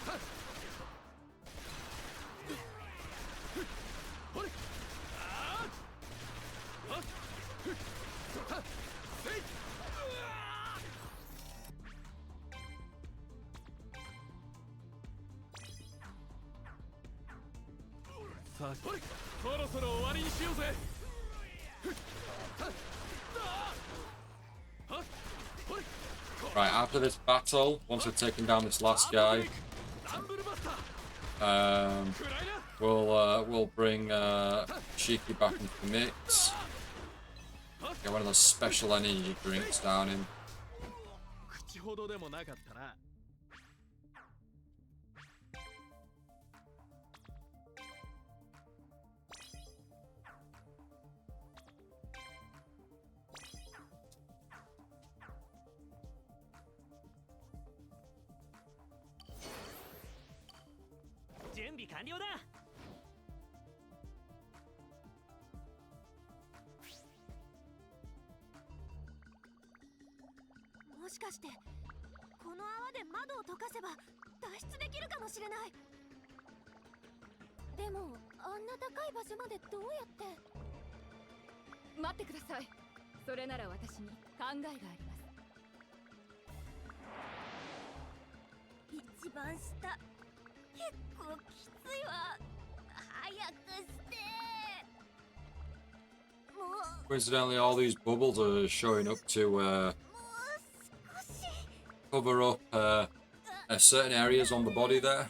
はっほれあーはっふっはっせいさあほれそろそろ終わりにしようぜ。ふっはっはっほれ Right, after this battle, once we've taken down this last guy, ランブルバスター。くらいな。 we'll bring Shiki back into the mix. Get one of those special energy drinks down him. 口ほどでもなかったな。準備完了だ。もしかしてこのの泡で窓を溶かせば脱出できるかもしれない。でもあんな高い場所までどうやって。待ってください。それなら私に考えがあります。一番下、結構きついわ。早くして。もう Coincidentally, all these bubbles are showing up to もう少し。 cover up certain areas on the body there.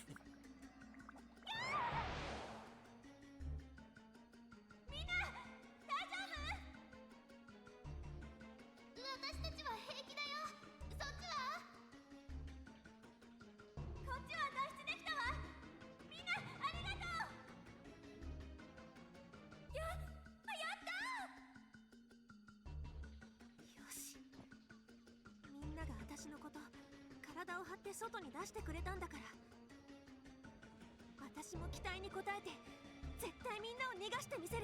みんな大丈夫？私たちは平気だよ。そっちは？こっちは脱出できたわ。みんなありがとう。やったー。よし、みんなが私のこと体を張って外に出してくれたんだから、私も期待に応えて絶対みんなを逃がしてみせる。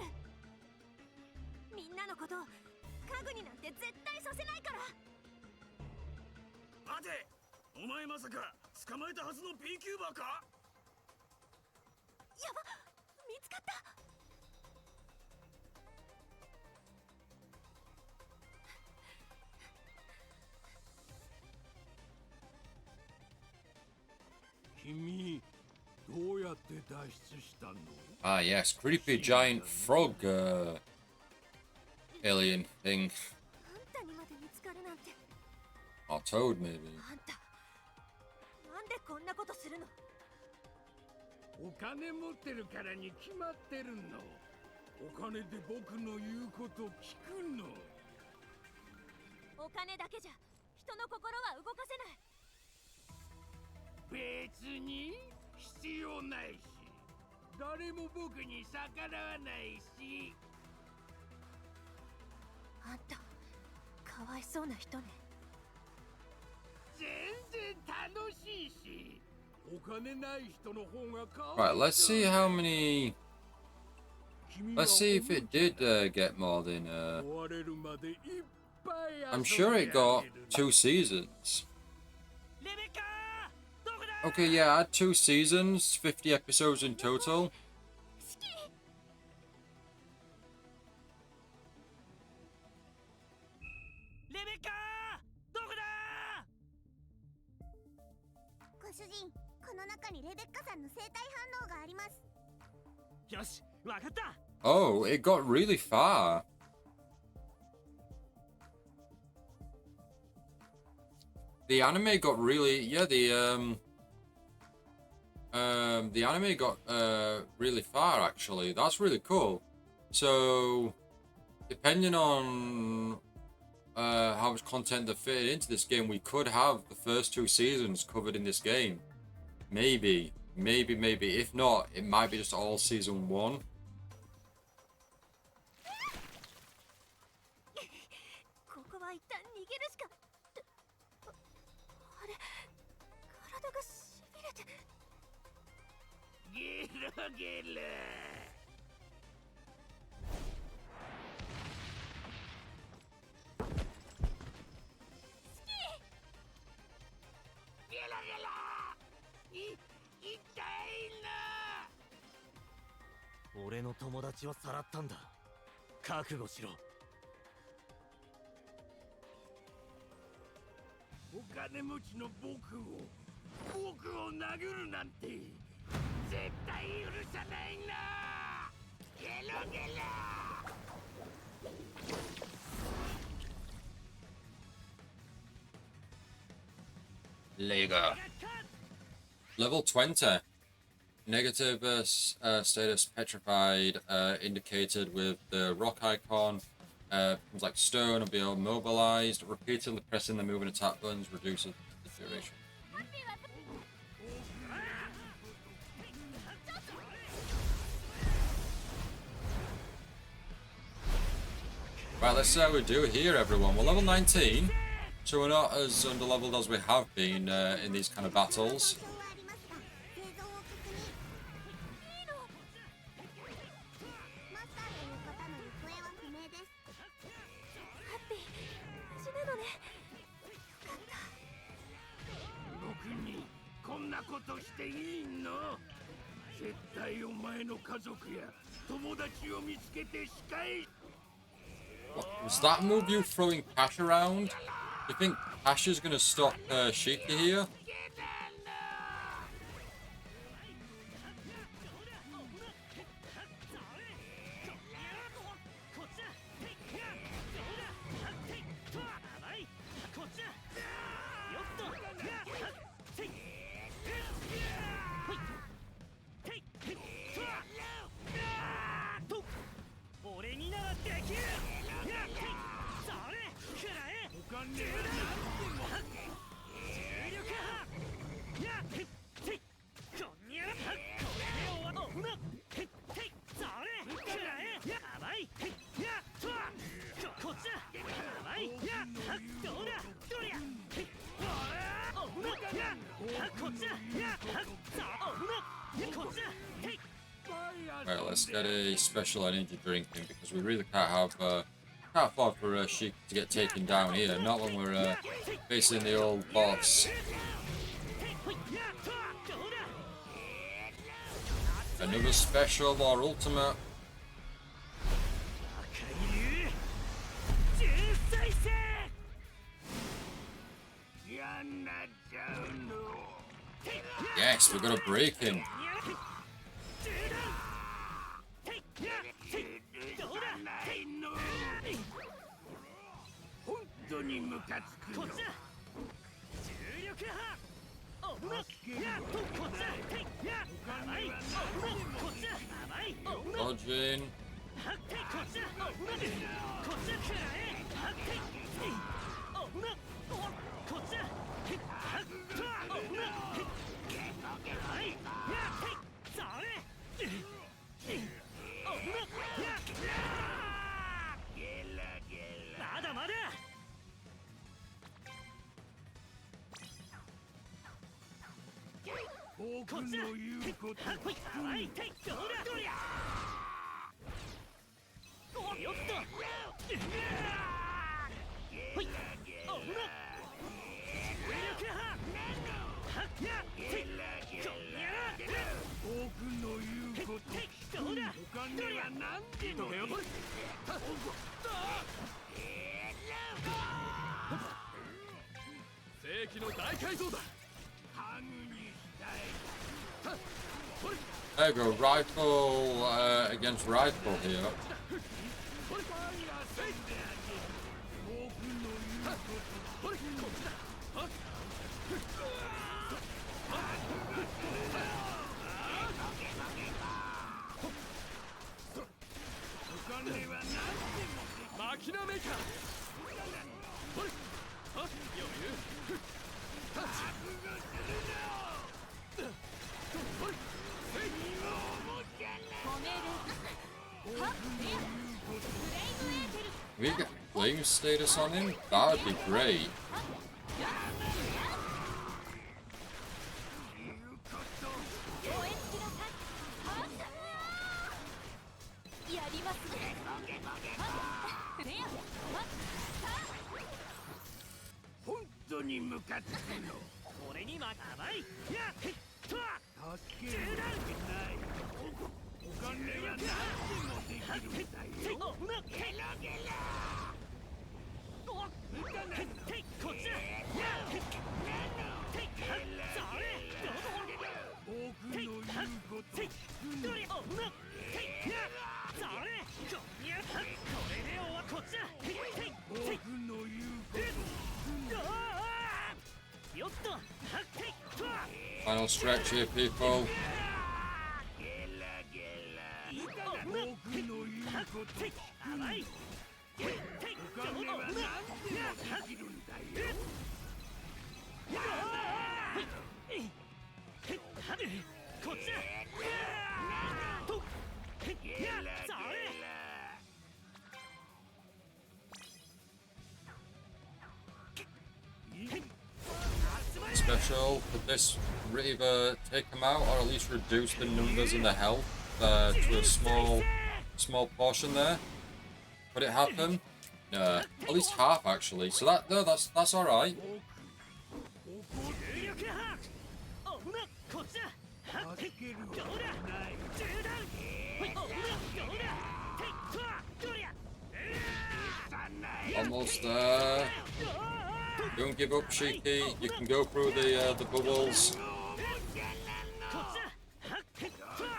みんなのことを家具になんて絶対させないから。待て、お前まさか捕まえたはずの B キューバーか？やば、見つかった。君、どうやって脱出したの？ Ah, yes, creepy giant frog alien thing. あんたにまで見つかるなんて。 Or toad, maybe. あんたなんでこんなことするの？お金持ってるからに決まってるの。お金で僕の言うこと聞くの。お金だけじゃ人の心は動かせない。別に必要ないし、誰も僕に逆らわないし。あんたかわいそうな人ね。全然楽しいし、お金ない人の方がかわ Right, い let's see how many. 君 Let's see if it did get more than. 終われるまでいっぱい I'm 遊 sure ん it で got あげる。 2 seasons. レベッカー、どこだ？ Okay, yeah, I had 2 seasons, 50 episodes in total. レベッカー、どこだ？ご主人、この中にレベッカさんの生体反応があります。よし、わかった。 Oh, it got really far. The anime got really, yeah, the anime got really far actually. That's really cool. So, depending on how much content they fit into this game, we could have the first 2 seasons covered in this game. Maybe. If not, it might be just all season 1. ここは一旦逃げるしか。あれ、体がしびれて。ゲロゲロ。ゲロゲロ。痛いな。俺の友達をさらったんだ。覚悟しろ。お金持ちの僕を殴るなんて絶対許さないな。ゲロゲロ。 Lega. Level 20. Negative status petrified, indicated with the rock icon. Becomes like stone and be immobilized. Repeatedly pressing the move and attack buttons reduces the duration. Right, let's see how we do here, everyone. We're level 19, so we're not as underleveled as we have been in these kind of battles. ハッピー、無事なのね。よかった。ことしていいの？絶対お前の家族や友達を見つけて仕返。 Was that move you throwing cash around? You think cash is gonna stop Shiki here? Right, let's get a special energy drink in because we really can't have can't afford for Sheik to get taken down here. Not when we're facing the old boss. Another special or ultimate. Yes, we've got a break in. Dodging. There you go, rifle against rifle here. We get flame status on him? That would be great. Final stretch here, people. Special, could this either take them out or at least reduce the numbers and the health to a small portion there? Could it happen? At least half actually. So that's all right. こっちだはっ助けるわどうだない中断ほいどうだていとわどりゃ Almost there. Don't give up, Shiki. You can go through the bubbles. こっちだはっとわ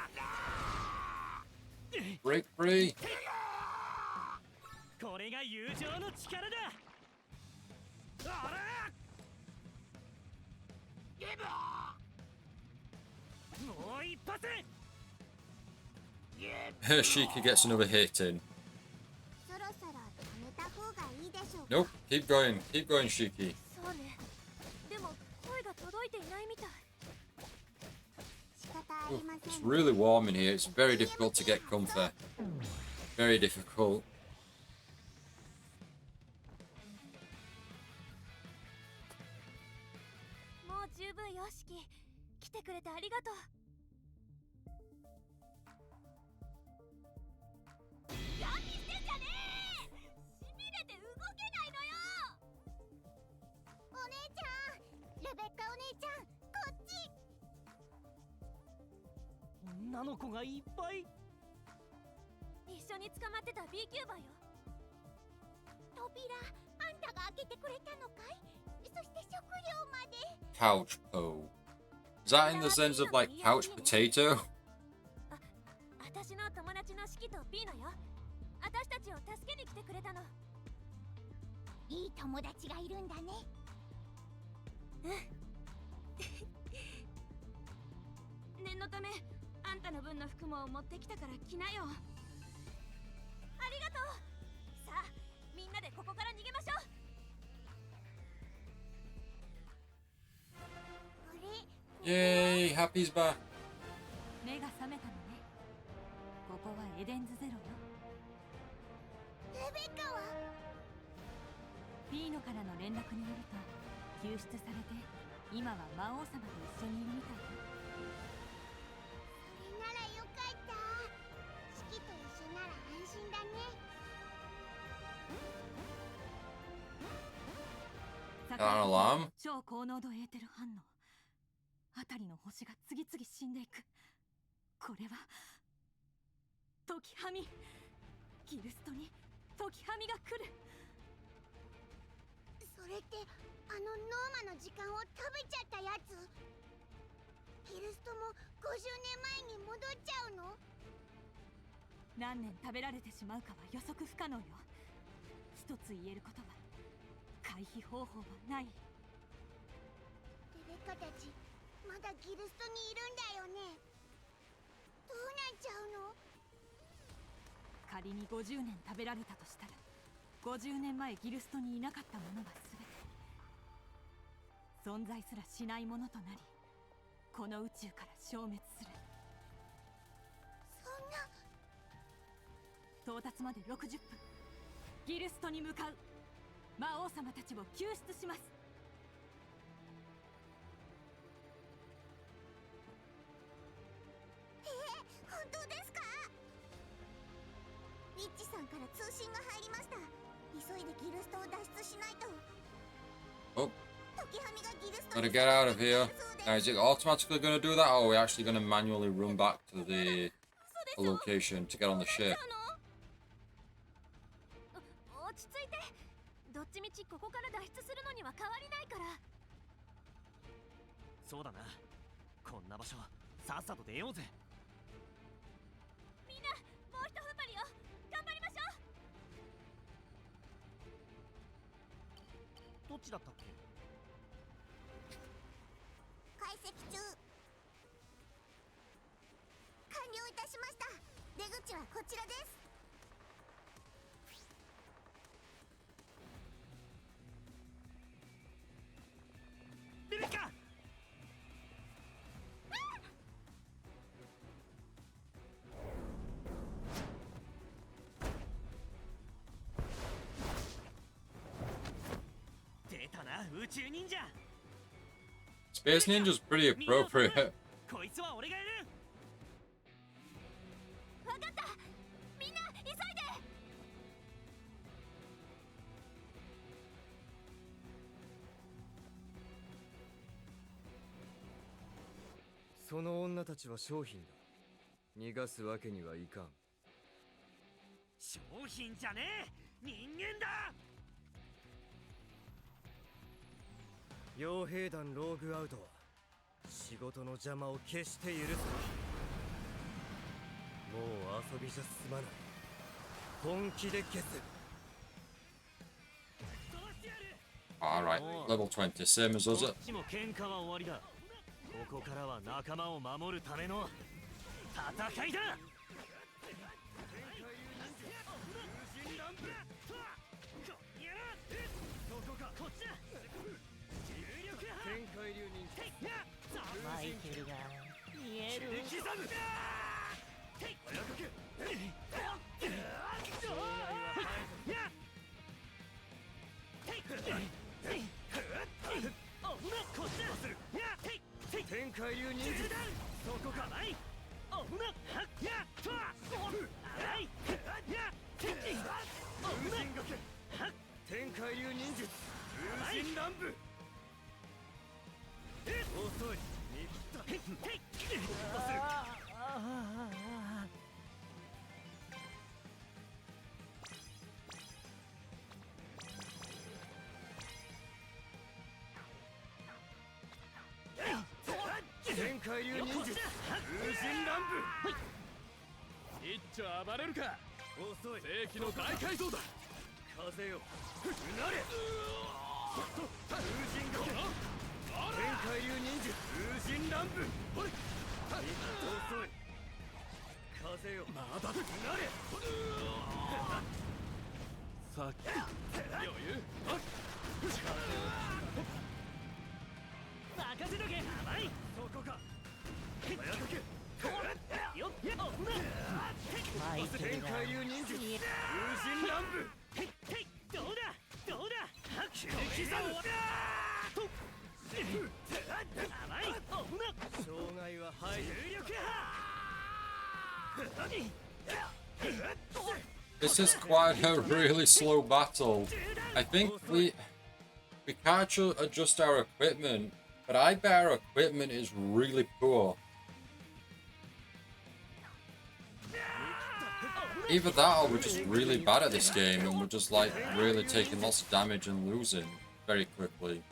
Break free. これが友情の力だあらもう一発 Shiki gets another hit in. そろそろ止めた方がいいでしょうか。 Nope. Keep going. Keep going, Shiki. そうね。でも声が届いていないみたい。仕方ありませ It's ん。 really warm in here. It's very difficult to get comfy. Very difficult. もう十分よしき。来てくれてありがとう。ガン見してんじゃねえ。しびれて動けないのよ。お姉ちゃん、レベッカお姉ちゃん、こっち。女の子がいっぱい一緒に捕まってた B キューバよ。扉、あんたが開けてくれたのかい？そして食料まで。 Couch po. Is that in the sense of like couch potato? 私の友達のシキとピーノよ。私たちを助けに来てくれたの。いい友達がいるんだね。念のためあんたの分の服も持ってきたから着なよ。ありがとう。さあみんなでここから逃げましょう。あれ、 Yay! Happy's back. 目が覚めたのね。ここはエデンズゼロよ。レベッカは？ピーノからの連絡によると救出されて今は魔王様と一緒にいるみたいよ。それならよかった。シキと一緒なら安心だね。昨 An alarm? 超高濃度エーテル反応。辺りの星が次々死んでいく。これは時はみ。ギルストに時はみが来る。それってあのノーマの時間を食べちゃったやつ？ギルストも50年前に戻っちゃうの？何年食べられてしまうかは予測不可能よ。一つ言えることは回避方法はない。レベッカたちまだギルストにいるんだよね。どうなっちゃうの？仮に50年食べられたとしたら50年前ギルストにいなかったものが全て存在すらしないものとなりこの宇宙から消滅する。そんな。到達まで60分。ギルストに向かう。魔王様たちを救出します。本当ですか？リッチさんから通信が入りました。急いでギルストを脱出しないと。 Oh, 時はみがギルスト gotta get out of here. Now, is it automatically going to do that, or are we actually going to manually run back to the location to get on the ship? 落ち着いて。どっちみちここから脱出するのには変わりないから。そうだなこんな場所さっさと出ようぜみんなもうひと踏ん張りよ。頑張りましょう。どっちだったっけ解析中。完了いたしました。出口はこちらです。レベッカ出たな宇宙忍者 Space Ninja's pretty appropriate. こいつは俺がやるわかった。みんな急いで。その女たちは商品だ。逃がすわけにはいかん。商品じゃねえ、人間だ。傭兵団ローグアウトは仕事の邪魔を決して許すな。もう遊びじゃ済まない。本気で消す。 Alright, level 20, same as us. こっちも喧嘩は終わりだ。ここからは仲間を守るための戦いだ。マイケルが見える。天海流忍術。そこか。おふな。やっと。はい。やっ。風神掛け。天海流忍術。風神乱舞。遅い。見切った。天海流忍術。風神乱舞。一丁暴れるか。遅い。世紀の大改造だ。風よ。うなれ。風神掛け。天海流忍術。風神乱舞。遅い。風よ。まだうなれ。さっき余裕。任せとけ。甘い。そこか。早かけ。よっ。マイケルが天海流忍術。風神乱舞。どうだ。切り刻む。甘い。おふな。障害は排除。重力波。 This is quite a really slow battle. I think we can't adjust our equipment, but I bet our equipment is really poor. Either that or we're just really bad at this game and we're just like really taking lots of damage and losing very quickly.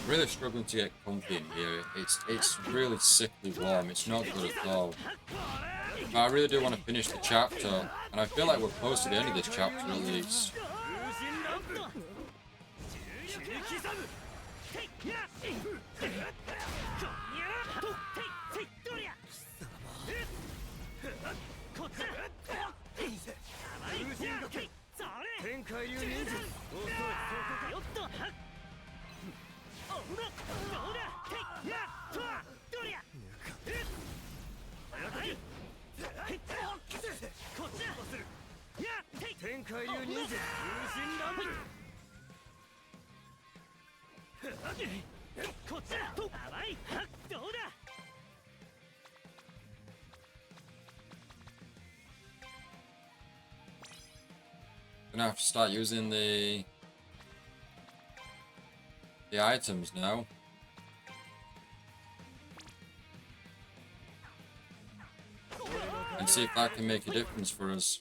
Really struggling to get comfy in here. It's really sickly warm. It's not good at all. But I really do want to finish the chapter, and I feel like we're close to the end of this chapter at least. Gonna have to start using the items now. And see if that can make a difference for us.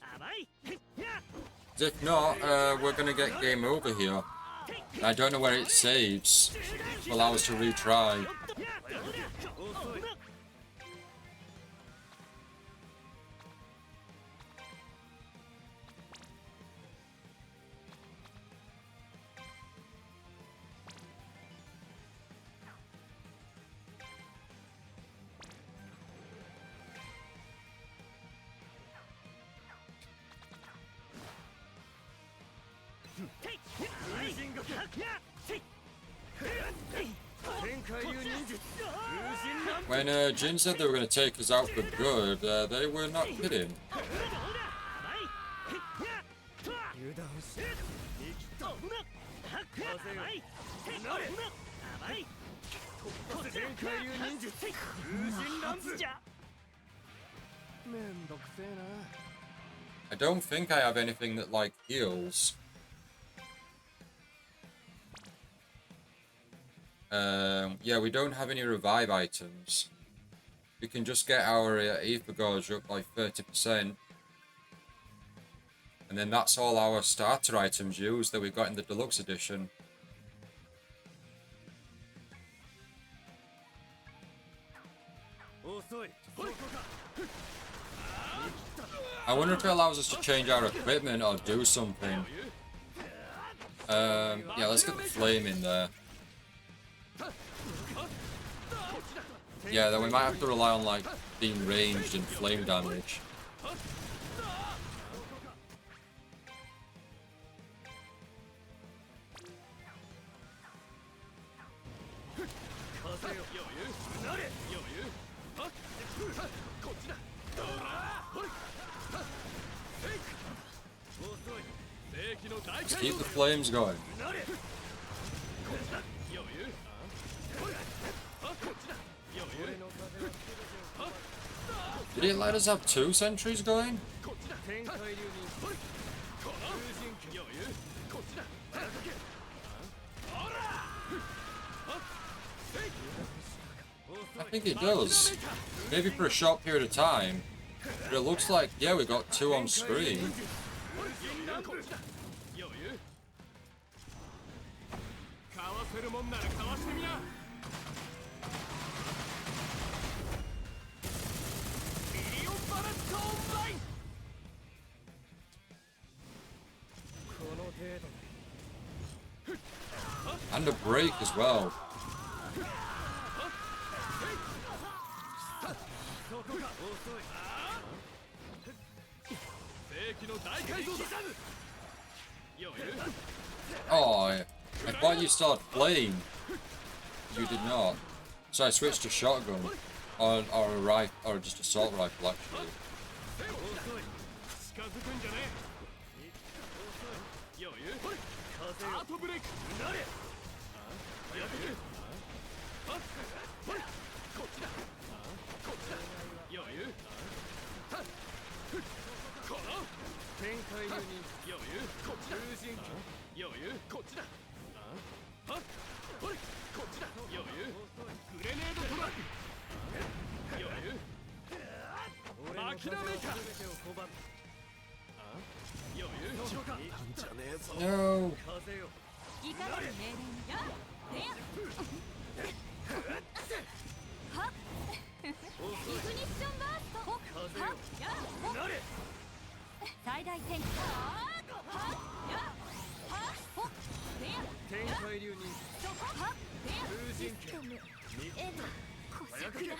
If not, we're gonna get game over here. I don't know where it saves to allow us to retry. When Jin said they were going to take us out for good, they were not kidding. 油断して見切った危なっはっ風よ甘いなれ危なっ甘い突破天海流忍術風神乱舞じゃめんどくせえな I don't think I have anything that, like, heals. Yeah, we don't have any revive items. We can just get our Ether Gorge up by 30%. And then that's all our starter items used that we've got in the deluxe edition. I wonder if it allows us to change our equipment or do something. Yeah, let's get the flame in there. Yeah, then we might have to rely on, like, being ranged and flame damage. Just keep the flames going. Did it let us have 2 sentries going? I think it does. Maybe for a short period of time. But it looks like, yeah, we got 2 on screen. And a break as well. Oh, I thought you started playing. You did not. So I switched to shotgun. Or a rifle, or just assault rifle actually. No. いかなる命令にやでやはっイグニッションバーストはっやほっ最大展開はっやはっほっでや天海流忍そこはっでや風神剣えとこしゃくら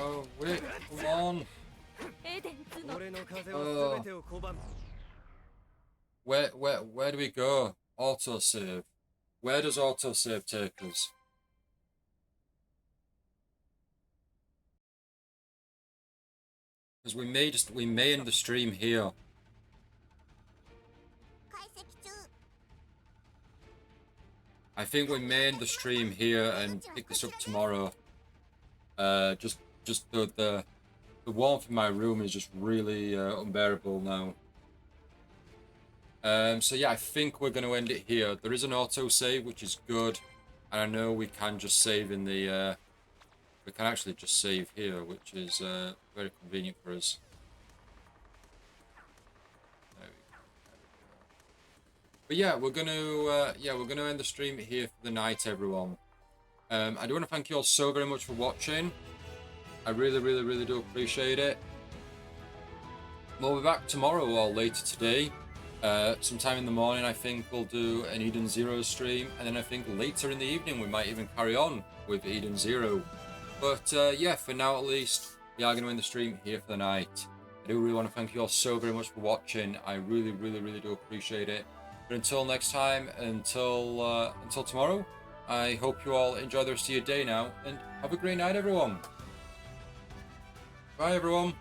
Oh, wait, come on. エデンズの俺の風は全てを拒む Where do we go? Autosave. Where does autosave take us? Because we may end the stream here. I think we may end the stream here and pick this up tomorrow. Just the warmth in my room is just really unbearable now. So yeah, I think we're going to end it here. There is an autosave, which is good, and I know we can just save in the. We can actually just save here, which is very convenient for us. But yeah, we're gonna end the stream here for the night, everyone. I do want to thank you all so very much for watching. I really do appreciate it. We'll be back tomorrow or later today. Sometime in the morning, I think we'll do an Eden Zero stream, and then I think later in the evening we might even carry on with Eden Zero. But yeah, for now at least, we are going to end the stream here for the night. I do really want to thank you all so very much for watching. I really do appreciate it. But until next time, until tomorrow, I hope you all enjoy the rest of your day now, and have a great night, everyone. Bye, everyone.